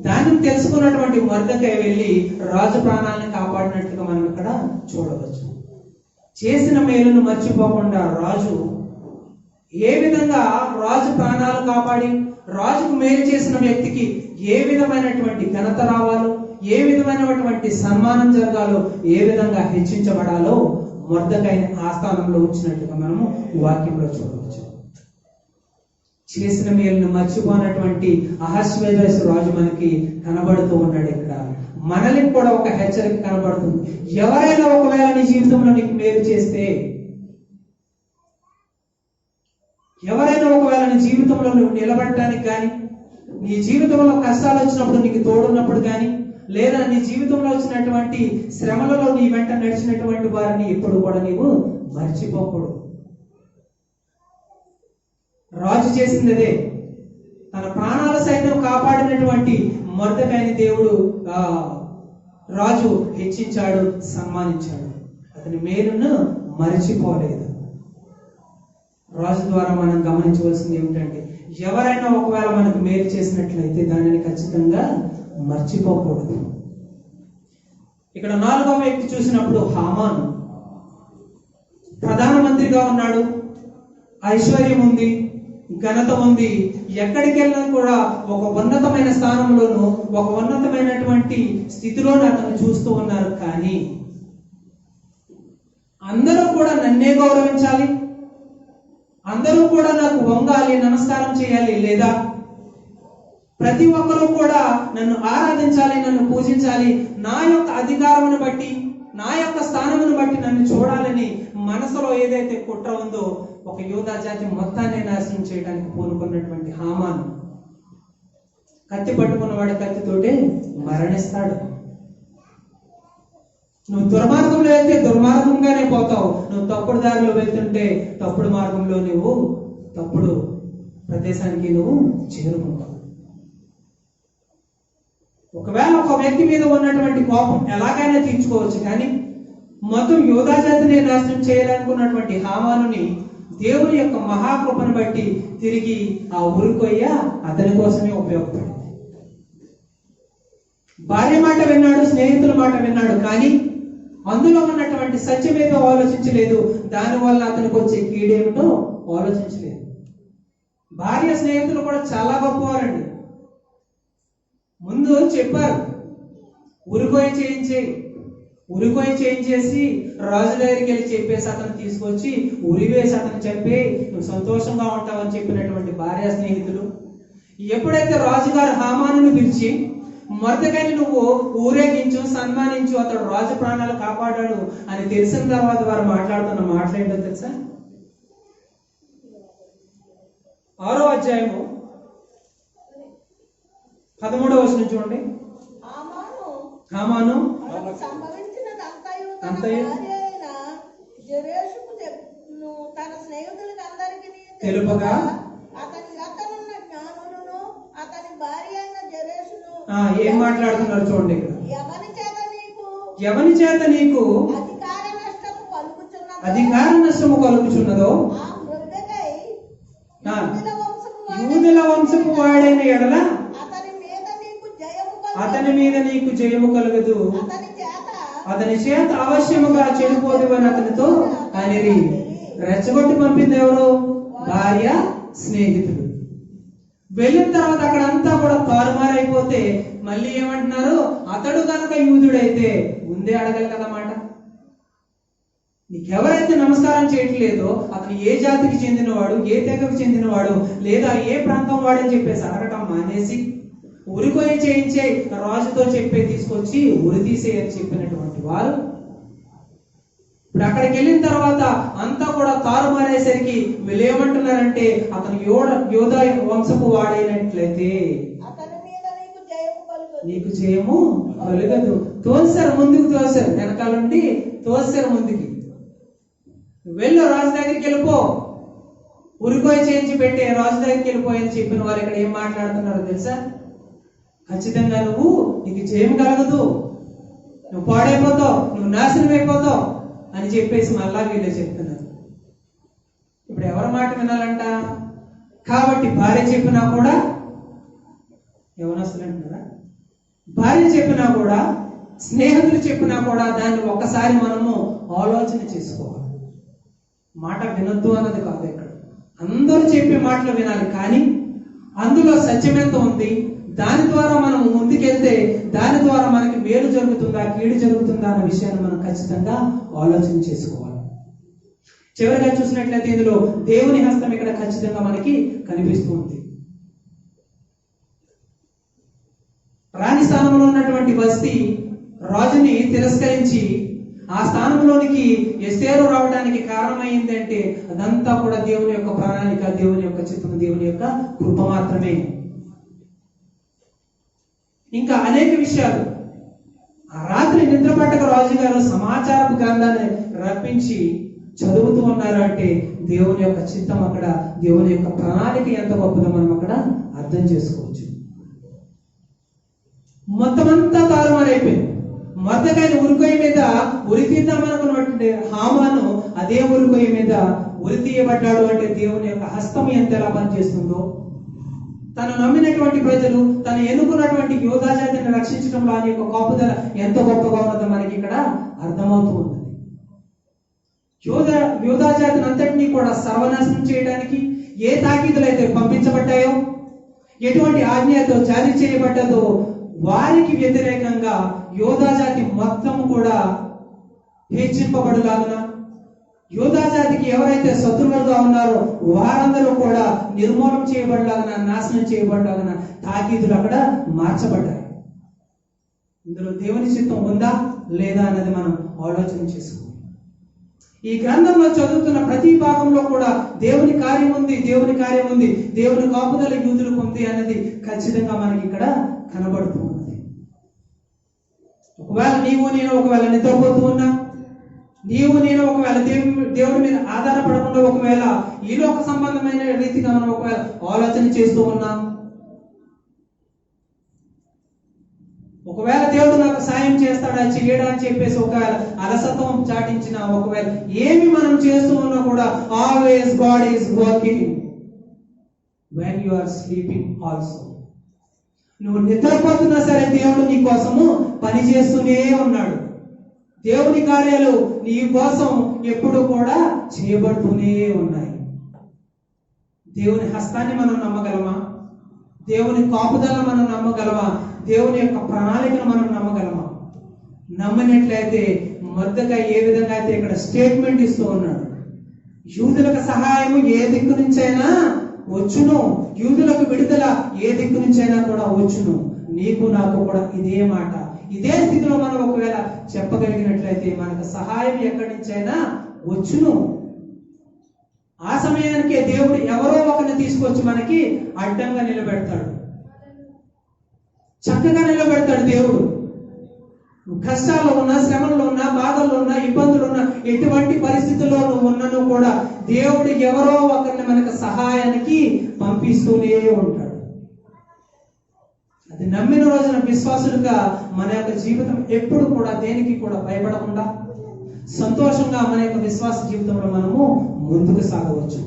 దాన్ని తెలుసుకున్నటువంటి మొర్దెకై వెళ్ళి రాజు ప్రాణాలను కాపాడినట్టుగా మనం ఇక్కడ చూడవచ్చు. చేసిన మేలును మర్చిపోకుండా రాజు ఏ విధంగా రాజు ప్రాణాలు కాపాడి రాజుకు మేలు చేసిన వ్యక్తికి ఏ విధమైనటువంటి ఘనత రావాలో, ఏ విధమైనటువంటి సన్మానం జరగాలో, ఏ విధంగా హెచ్చించబడాలో మొర్దెకైని ఆ స్థానంలో ఉంచినట్టుగా మనము వాక్యంలో చూడవచ్చు. చేసిన మేలును మర్చిపోనటువంటి అహస్వేరోషు రాజు మనకి కనబడుతూ ఉన్నాడు. ఇక్కడ మనకి కూడా ఒక హెచ్చరిక కనబడుతుంది. ఎవరైనా ఒకవేళ నీ జీవితంలో నీకు మేలు చేస్తే, ఎవరైనా ఒకవేళ నీ జీవితంలో నువ్వు నిలబడటానికి కానీ, నీ జీవితంలో కష్టాలు వచ్చినప్పుడు నీకు తోడున్నప్పుడు కానీ, లేదా నీ జీవితంలో వచ్చినటువంటి శ్రమలలో నీ వెంట నడిచినటువంటి వారిని ఎప్పుడు కూడా నీవు మర్చిపోకూడదు. రాజు చేసిందే, తన ప్రాణాలు సైతం కాపాడినటువంటి మొర్దెకైని దేవుడు రాజు హెచ్చించాడు, సన్మానించాడు. అతని మేలును మరిచిపోలేదు. రాజు ద్వారా మనం గమనించవలసింది ఏమిటంటే, ఎవరైనా ఒకవేళ మనకు మేలు చేసినట్లయితే దానిని ఖచ్చితంగా మర్చిపోకూడదు. ఇక్కడ 4వ వ్యక్తి చూసినప్పుడు హామాను ప్రధానమంత్రిగా ఉన్నాడు, ఐశ్వర్యం ఉంది, ఘనత ఉంది. ఎక్కడికి వెళ్ళినా కూడా ఒక ఉన్నతమైన స్థానంలోనూ ఒక ఉన్నతమైనటువంటి స్థితిలోనూ అతను చూస్తూ ఉన్నారు. కానీ అందరూ కూడా నన్నే గౌరవించాలి, అందరూ కూడా నాకు వంగాలి, నమస్కారం చేయాలి, లేదా ప్రతి ఒక్కరూ కూడా నన్ను ఆరాధించాలి, నన్ను పూజించాలి, నా యొక్క అధికారమును బట్టి, నా యొక్క స్థానమును బట్టి నన్ను చూడాలని మనసులో ఏదైతే కుట్ర ఉందో ఒక యూదా జాతి మొత్తాన్ని నాశనం చేయడానికి పూనుకున్నటువంటి హామాను కత్తి పట్టుకున్నవాడి కత్తితోటే మరణిస్తాడు. నువ్వు దుర్మార్గంలో వెళ్తే దుర్మార్గంగానే పోతావు. నువ్వు తప్పుడు దారిలో వెళ్తుంటే తప్పుడు మార్గంలో నువ్వు తప్పుడు ప్రదేశానికి నువ్వు చేరుకుంటావు. ఒకవేళ ఒక వ్యక్తి మీద ఉన్నటువంటి కోపం ఎలాగైనా తీర్చుకోవచ్చు, కానీ మొత్తం యూదా జాతిని నాశనం చేయాలనుకున్నటువంటి హామానుని దేవుని యొక్క మహాకృపను బట్టి తిరిగి ఆ ఉరికొయ్య అతని కోసమే ఉపయోగపడింది. భార్య మాట విన్నాడు, స్నేహితుల మాట విన్నాడు, కానీ అందులో ఉన్నటువంటి సత్యమేదో ఆలోచించలేదు. దానివల్ల అతనికి వచ్చే కీడేమిటో ఆలోచించలేదు. భార్య స్నేహితులు కూడా చాలా గొప్పవారండి. ముందు చెప్పారు, ఉరికొయ్య చేయించేసి రాజు దగ్గరికి వెళ్ళి చెప్పేసి అతను తీసుకొచ్చి ఉరివేసి అతను చెప్పి నువ్వు సంతోషంగా ఉంటావని చెప్పినటువంటి భార్య స్నేహితులు. ఎప్పుడైతే రాజుగారు హామానుని పిలిచి మొర్దెకైని నువ్వు ఊరేగించు, సన్మానించు, అతడు రాజు ప్రాణాలు కాపాడాడు అని తెలిసిన తర్వాత వారు మాట్లాడుతున్న మాటలేంటో తెలుసా? 6వ అధ్యాయము 13వ వచనం చూడండి. హామాను తెలుపగా ఏం మాట్లాడుతున్నారు చూడండి. ఎవని చేత నీకు అధికార నష్టము కలుగుచున్నదో యూదుల వంశపు వాడైన ఎడల అతని మీద నీకు జయము కలగదు, అతని చేత అవశ్యముగా చెడిపోదువని అతనితో అనిరి. రెచ్చగొట్టి పంపింది ఎవరు? భార్య స్నేహితుడు. వెళ్ళిన తర్వాత అక్కడ అంతా కూడా తారుమారైపోతే మళ్ళీ ఏమంటున్నారు? అతడు కనుక యూదుడైతే ముందే అడగలి కదన్నమాట. నీకెవరైతే నమస్కారం చేయట్లేదో అతను ఏ జాతికి చెందినవాడు, ఏ తెగకు చెందినవాడు, లేదా ఏ ప్రాంతం వాడని చెప్పేసి అడగటం మానేసి ఉరికొయ్య చేయించే రాజుతో చెప్పే తీసుకొచ్చి ఉరి తీసేయని చెప్పినటువంటి వారు ఇప్పుడు అక్కడికి వెళ్ళిన తర్వాత అంతా కూడా తారుమారేసరికి వీళ్ళు ఏమంటున్నారంటే అతను యోధా వంశపు వాడైనట్లయితే నీకు జయము కలగదు. తోసారు, ముందుకు తోసారు, వెనకాలండి తోసారు ముందుకి. వెళ్ళు రాజు దగ్గరికి వెళ్ళిపో, ఉరికొయ్య చేయించి పెట్టే రాజు దగ్గరికి వెళ్ళిపోయని చెప్పిన వారు ఇక్కడ ఏం మాట్లాడుతున్నారో తెలుసా? ఖచ్చితంగా నీకు జయం కలగదు, నువ్వు పాడైపోతావు, నువ్వు నాశనం అయిపోతావు అని చెప్పేసి మళ్ళా వీళ్ళు చెప్తున్నారు. ఇప్పుడు ఎవరి మాట వినాలంట? కాబట్టి భార్య చెప్పినా కూడా ఎవరొస్తారు అంటున్నారా? భార్య చెప్పినా కూడా, స్నేహితులు చెప్పినా కూడా దాన్ని ఒక్కసారి మనము ఆలోచన చేసుకోవాలి. మాట వినొద్దు అన్నది కాదు ఇక్కడ. అందరూ చెప్పే మాటలు వినాలి, కానీ అందులో సత్యం ఎంత ఉంది, దాని ద్వారా మనం ముందుకెళ్తే దాని ద్వారా మనకి మేలు జరుగుతుందా, కీడు జరుగుతుందా అన్న విషయాన్ని మనం ఖచ్చితంగా ఆలోచన చేసుకోవాలి. చివరిగా చూసినట్లయితే ఇందులో దేవుని హస్తం ఇక్కడ ఖచ్చితంగా మనకి కనిపిస్తూ ఉంది. రాణి స్థానంలో ఉన్నటువంటి వస్తీ రాజుని తిరస్కరించి ఆ స్థానంలోనికి ఎస్తేరు రావడానికి కారణమైంది అంటే అదంతా కూడా దేవుని యొక్క ప్రణాళిక, దేవుని యొక్క చిత్తం, దేవుని యొక్క కృప మాత్రమే. ఇంకా అనేక విషయాలు. ఆ రాత్రి నిద్రపట్టక రాజుగారు సమాచారపు గ్రంథాన్ని రప్పించి చదువుతూ ఉన్నారు అంటే దేవుని యొక్క చిత్తం, అక్కడ దేవుని యొక్క ప్రణాళిక ఎంత గొప్పదో మనం అక్కడ అర్థం చేసుకోవచ్చు. మొత్తం అంతా తారుమారైపోయింది. మొర్దెకైని ఉరికొయ్య మీద ఉరి తీద్దామనుకున్నటువంటి హామాను అదే ఉరికొయ్య మీద ఉరి తీయబడ్డాడు అంటే దేవుని యొక్క హస్తం ఎంత ఎలా పనిచేస్తుందో, తను నమ్మినటువంటి ప్రజలు, తను ఎన్నుకున్నటువంటి యోధా జాతిని రక్షించడంలో ఆయన యొక్క కాపుదల ఎంత గొప్పగా ఉన్నదో మనకి ఇక్కడ అర్థమవుతూ ఉంది. యోధా జాతిని అంతటినీ కూడా సర్వనాశనం చేయడానికి ఏ తాకీదులు అయితే పంపించబడ్డాయో, ఎటువంటి ఆజ్ఞతో జారీ చేయబడ్డదో వారికి వ్యతిరేకంగా యోధా జాతి మొత్తం కూడా హెచ్చింపబడులాగున, యోధా జాతికి ఎవరైతే శత్రువులుగా ఉన్నారో వారందరూ కూడా నిర్మూలన చేయబడలాగన, నాశనం చేయబడలాగన తాకీదులు అక్కడ మార్చబడ్డాయి. ఇందులో దేవుని చిత్తం ఉందా లేదా అన్నది మనం ఆలోచన చేసుకోవాలి. ఈ గ్రంథంలో చదువుతున్న ప్రతి భాగంలో కూడా దేవుని కార్యం ఉంది, దేవుని కార్యం ఉంది, దేవుని కాపుదల యూదులకు ఉంది అన్నది ఖచ్చితంగా మనకి ఇక్కడ కనబడుతూ ఉంది. ఒకవేళ నేను ఒకవేళ నిద్రపోతూ ఉన్నా, నేను ఒకవేళ దేవుడి మీద ఆధారపడకుండా ఒకవేళ ఈ లోక సంబంధమైన రీతిగా మనం ఒకవేళ ఆలోచన చేస్తూ ఉన్నాం, ఒకవేళ దేవుడు నాకు సాయం చేస్తాడా చేయడా అని చెప్పేసి ఒకవేళ అలసత్వం చాటించిన, ఒకవేళ ఏమి మనం చేస్తూ ఉన్నా కూడా always God is working when you are sleeping also. నువ్వు నిద్రపోతున్నా సరే దేవుడు నీ కోసము పని చేస్తూనే ఉన్నాడు. దేవుని కార్యాలు నీ కోసం ఎప్పుడు కూడా చేయబడుతూనే ఉన్నాయి. దేవుని హస్తాన్ని మనం నమ్మగలమా? దేవుని కాపుదల మనం నమ్మగలమా? దేవుని యొక్క ప్రణాళికను మనం నమ్మగలమా? నమ్మనట్లయితే మొర్దెకై ఏ విధంగా అయితే ఇక్కడ స్టేట్మెంట్ ఇస్తూ ఉన్నాడు, యూదులకు సహాయము ఏ దిక్కు నుంచైనా వచ్చును, యూదులకు విడుదల ఏ దిక్కు నుంచైనా కూడా వచ్చును, నీకు నాకు కూడా ఇదే మాట. ఇదే స్థితిలో మనం ఒకవేళ చెప్పగలిగినట్లయితే మనకు సహాయం ఎక్కడి నుంచైనా వచ్చును. ఆ సమయానికే దేవుడు ఎవరో ఒకరిని తీసుకొచ్చి మనకి అడ్డంగా నిలబెడతాడు, చక్కగా నిలబెడతాడు. దేవుడు కష్టాల్లో ఉన్నా, శ్రమల్లో ఉన్నా, బాధల్లో ఉన్నా, ఇబ్బందులు ఉన్నా, ఎటువంటి పరిస్థితుల్లో నువ్వు ఉన్నను కూడా దేవుడు ఎవరో ఒకరిని మనకు సహాయానికి పంపిస్తూనే ఉంటాడు. అది నమ్మిన రోజున విశ్వాసులుగా మన యొక్క జీవితం ఎప్పుడు కూడా దేనికి కూడా భయపడకుండా సంతోషంగా మన యొక్క విశ్వాస జీవితంలో మనము ముందుకు సాగవచ్చు.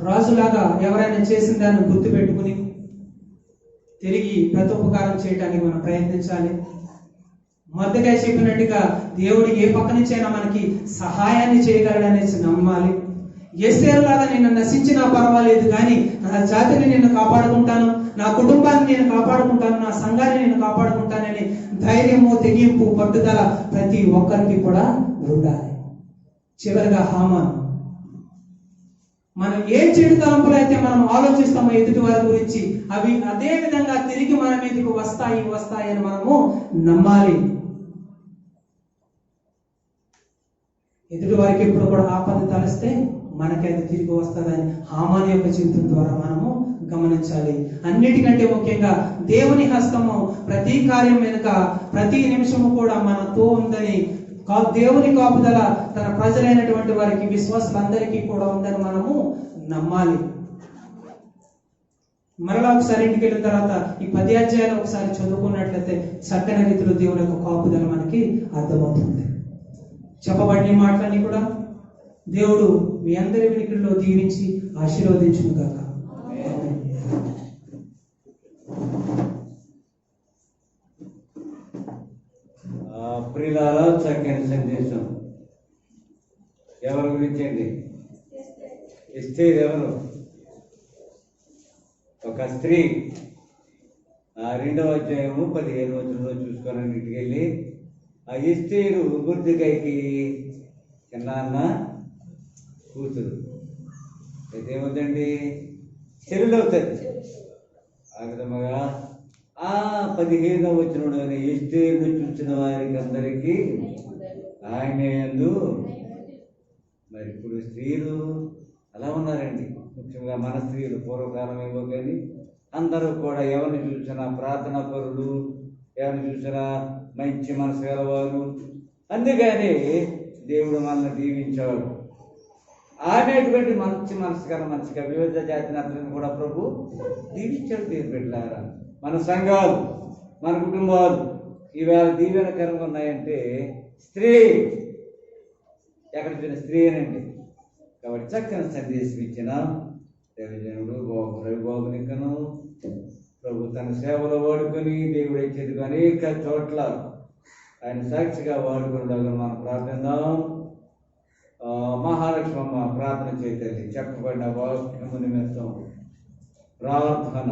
రాజులాగా ఎవరైనా చేసిన దాన్ని గుర్తు పెట్టుకుని తిరిగి ప్రతోపకారం చేయడానికి మనం ప్రయత్నించాలి. మొర్దెకై చెప్పినట్టుగా దేవుడు ఏ పక్క నుంచైనా మనకి సహాయాన్ని చేయగలడనేసి నమ్మాలి. ఎస్తేరు లాగా నేను నశించినా పర్వాలేదు కానీ నా జాతిని నేను కాపాడుకుంటాను, నా కుటుంబాన్ని నేను కాపాడుకుంటాను, నా సంఘాన్ని నేను కాపాడుకుంటానని ధైర్యము, తెగింపు, పట్టుదల ప్రతి ఒక్కరికి కూడా ఉండాలి. చివరిగా హామాను, మనం ఏ చెడు తలంపులు అయితే మనం ఆలోచిస్తామో ఎదుటి వారి గురించి అవి అదే విధంగా తిరిగి మన మీదకి వస్తాయి అని మనము నమ్మాలి. ఎదుటి వారికి ఎప్పుడు కూడా ఆపద తలస్తే మనకి అది తిరిగి వస్తుందని హామాను యొక్క జీవితం ద్వారా మనము గమనించాలి. అన్నిటికంటే ముఖ్యంగా దేవుని హస్తము ప్రతి కార్యం వెనుక ప్రతి నిమిషము కూడా మనతో ఉందని, దేవుని కాపుదల తన ప్రజలైనటువంటి వారికి, విశ్వాసులందరికీ కూడా ఉందని మనము నమ్మాలి. మరలా ఒకసారి ఇంటికి వెళ్ళిన తర్వాత ఈ 10 అధ్యాయాలు ఒకసారి చదువుకున్నట్లయితే చక్కని రీతిలో దేవుని యొక్క కాపుదల మనకి అర్థమవుతుంది. చెప్పబడిన మాటలన్నీ కూడా దేవుడు మీ అందరి వినికిడిలో దీవించి ఆశీర్వదించును గాక. ప్రియులారా, చక్కని సందేశం. ఎవరి గురించి అండి? ఎస్తేరు ఎవరు? ఒక స్త్రీ. 2వ అధ్యాయము 15వ వచనంలో చూసుకోవాలని ఇంటికి వెళ్ళి ఆ ఎస్తేరు మొర్దెకైకి చిన్నాన్న కూతురు అయితే ఏమవుతుంది, చెల్లెలు అవుతుంది. ఆ విధముగా ఆ 15వ వచనంలోని ఎస్తేరును చూసిన వారికి అందరికీ ఆయన యందు మరి ఇప్పుడు స్త్రీలు అలా ఉన్నారండి. ముఖ్యంగా మన స్త్రీలు పూర్వకాలం ఏమో కానీ అందరూ కూడా ఎవరిని చూసినా ప్రార్థనా పరులు, ఎవరిని చూసినా మంచి మనసు గలవారు. అందుకని దేవుడు మనల్ని దీవించాడు. అనేటువంటి మంచి మనసు గల మంచిగా వివిధ జాతి నతులను కూడా ప్రభు దీవించాడు. దేవుడు పెట్టారా మన సంఘాలు, మన కుటుంబాలు ఈవేళ దీవెనకరంగా ఉన్నాయంటే స్త్రీ, ఎక్కడ చూసిన స్త్రీ అనండి. కాబట్టి చక్కని సందేశం ఇచ్చిన దేవజనుడు రవిబాబునికను ప్రభు తన సేవలో వాడుకొని దేవుడు ఇచ్చేది అనేక చోట్ల ఆయన సాక్షిగా వాడుకున్నాడు. మనం ప్రార్థిద్దాం. మహాలక్ష్మమ్మ ప్రార్థన చేయాలి. చెప్పబడిన వాక్యము నిమిత్తం ప్రార్థన.